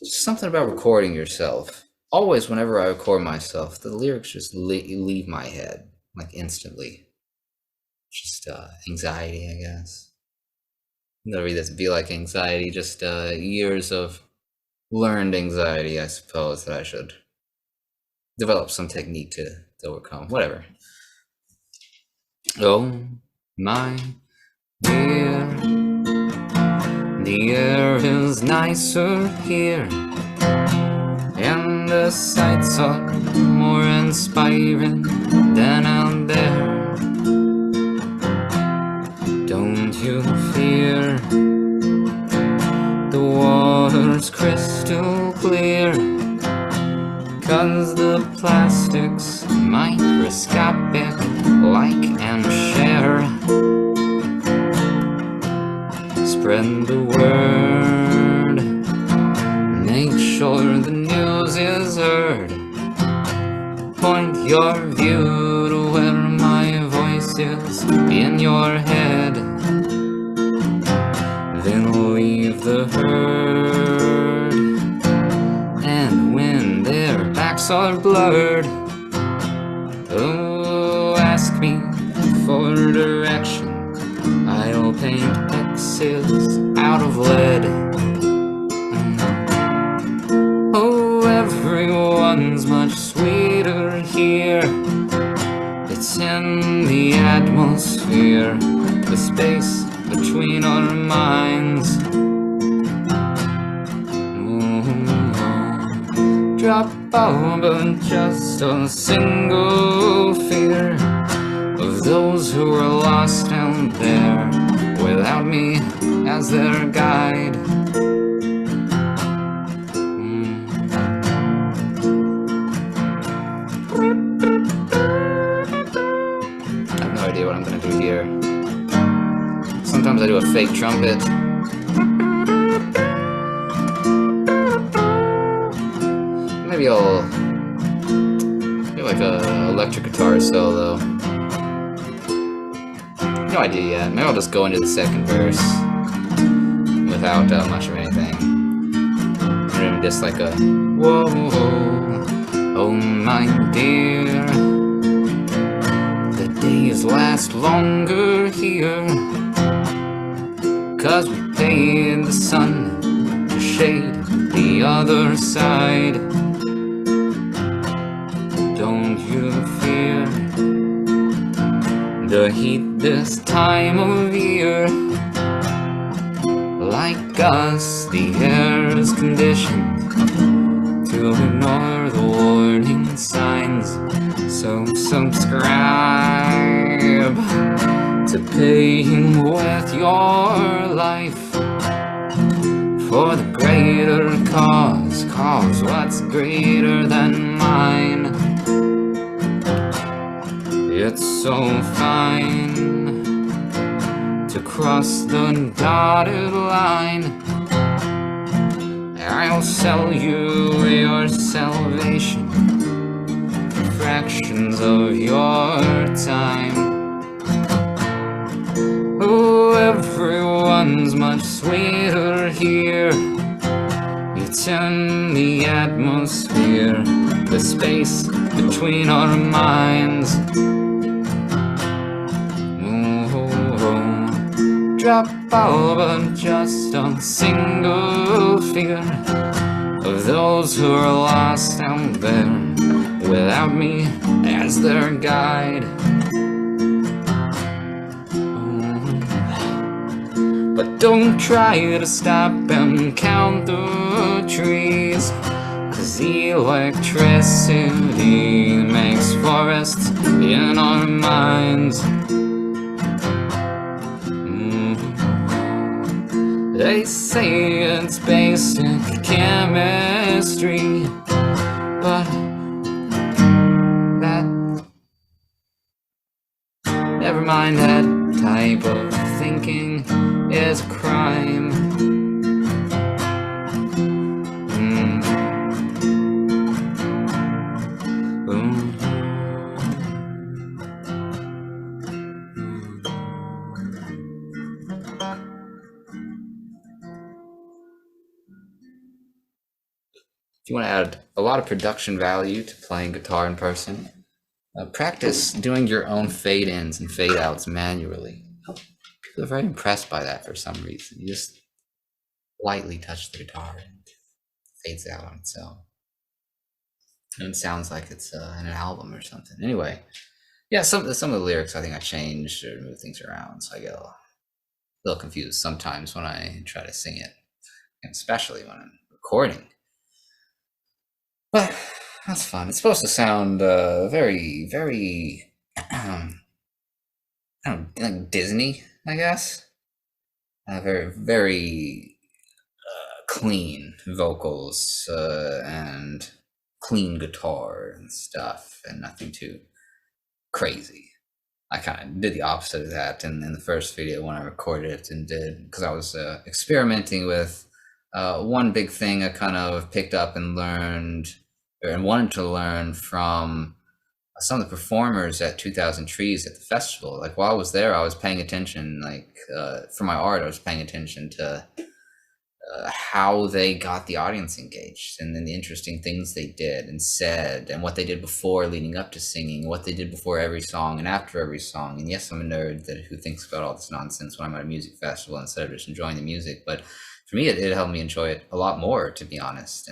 It's something about recording yourself. Always, whenever I record myself, the lyrics just leave my head, like instantly. Just anxiety, I guess. Literally, this be like anxiety, just years of learned anxiety, I suppose, that I should develop some technique to overcome. Whatever. Oh, my dear, the air is nicer here, and the sights are more inspiring than out there. Don't you fear, the water's crystal clear, 'cause the plastic's microscopic, like and share. Spread the word, make sure the news is heard. Point your view to where my voice is in your head. Then leave the herd, and when their backs are blurred, oh, ask me for direction. I'll paint X's out of lead. Oh, everyone's much sweeter here. It's in the atmosphere, the space between our minds. Drop all but just a single fear of those who are lost out there without me as their guide. I have no idea what I'm gonna do here. Sometimes I do a fake trumpet. Maybe I'll do like a electric guitar solo. No idea yet. Maybe I'll just go into the second verse without much of anything. Maybe just like a whoa, oh my dear. The days last longer here, 'cause we paid the sun to shade the other side. Don't you fear the heat this time of year. Like us, the air is conditioned to ignore the warning signs. So subscribe to paying with your life for the greater cause what's greater than mine. It's so fine to cross the dotted line. I'll sell you your salvation, fractions of your time. Oh, everyone's much sweeter here. It's in the atmosphere, the space between our minds. Drop all but just a single fear of those who are lost out there without me as their guide. But don't try to stop and count the trees, 'cause electricity makes forests in our minds. They say it's basic chemistry, but that, never mind that type of thinking. is a crime. If you want to add a lot of production value to playing guitar in person, practice doing your own fade ins and fade outs manually. People are very impressed by that for some reason. You just lightly touch the guitar and it fades out on its own. And it sounds like it's in an album or something. Anyway, yeah, some of the lyrics I think I changed or moved things around, so I get a little confused sometimes when I try to sing it, and especially when I'm recording. But that's fun. It's supposed to sound very, very, I don't know, like Disney, I guess. Very, very clean vocals and clean guitar and stuff, and nothing too crazy. I kind of did the opposite of that in the first video when I recorded it, and did, because I was experimenting with one big thing I kind of picked up and learned and wanted to learn from some of the performers at 2000 Trees at the festival. Like while I was there, I was paying attention, like for my art, I was paying attention to how they got the audience engaged, and then the interesting things they did and said, and what they did before leading up to singing, what they did before every song and after every song. And yes, I'm a nerd who thinks about all this nonsense when I'm at a music festival instead of just enjoying the music. But for me, it helped me enjoy it a lot more, to be honest.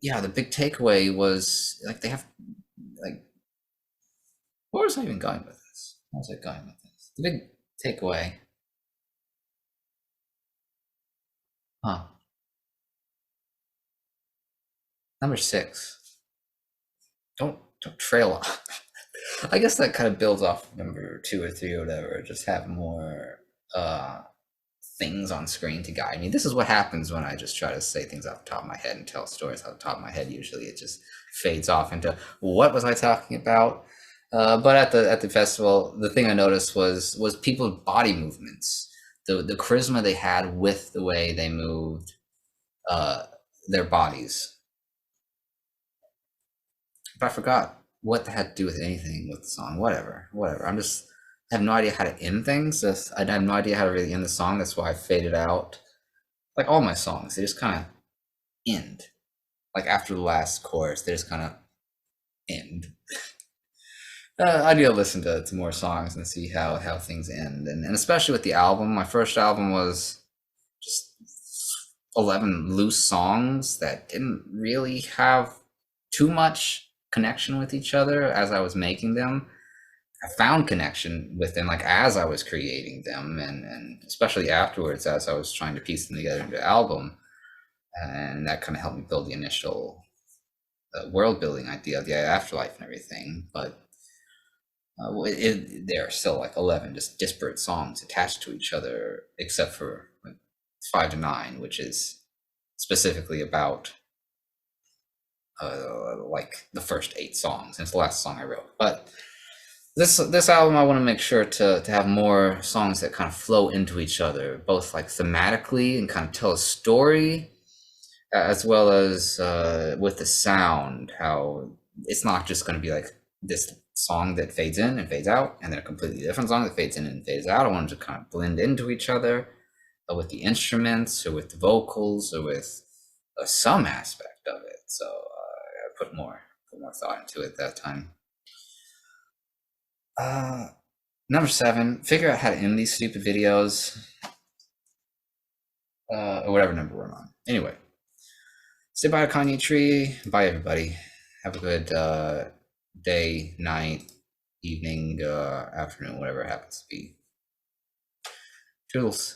Yeah, the big takeaway was like they have like, where was I even going with this? Where was I going with this? The big takeaway. Number 6. Don't trail off. I guess that kind of builds off number 2 or 3 or whatever. Just have more things on screen to guide me. This is what happens when I just try to say things off the top of my head and tell stories off the top of my head. Usually it just fades off into what was I talking about? But at the festival, the thing I noticed was people's body movements, the charisma they had with the way they moved their bodies. But I forgot what that had to do with anything with the song. Whatever. I have no idea how to end things. I have no idea how to really end the song. That's why I faded out. Like all my songs, they just kind of end. Like after the last chorus, they just kind of end. I need to listen to more songs and see how things end, and especially with the album. My first album was just 11 loose songs that didn't really have too much connection with each other as I was making them. I found connection with them like as I was creating them, and especially afterwards as I was trying to piece them together into an album, and that kind of helped me build the initial world building idea of the afterlife and everything. But there are still like 11 just disparate songs attached to each other, except for like 5 to 9, which is specifically about like the first 8 songs, and it's the last song I wrote. But this album, I want to make sure to have more songs that kind of flow into each other, both like thematically and kind of tell a story, as well as with the sound, how it's not just going to be like this song that fades in and fades out, and then a completely different song that fades in and fades out. I want them to kind of blend into each other with the instruments or with the vocals or with some aspect of it. So I put more thought into it that time. Number 7, figure out how to end these stupid videos, or whatever number we're on. Anyway, say bye to Kanye Tree. Bye, everybody. Have a good day, night, evening, afternoon, whatever it happens to be. Toodles.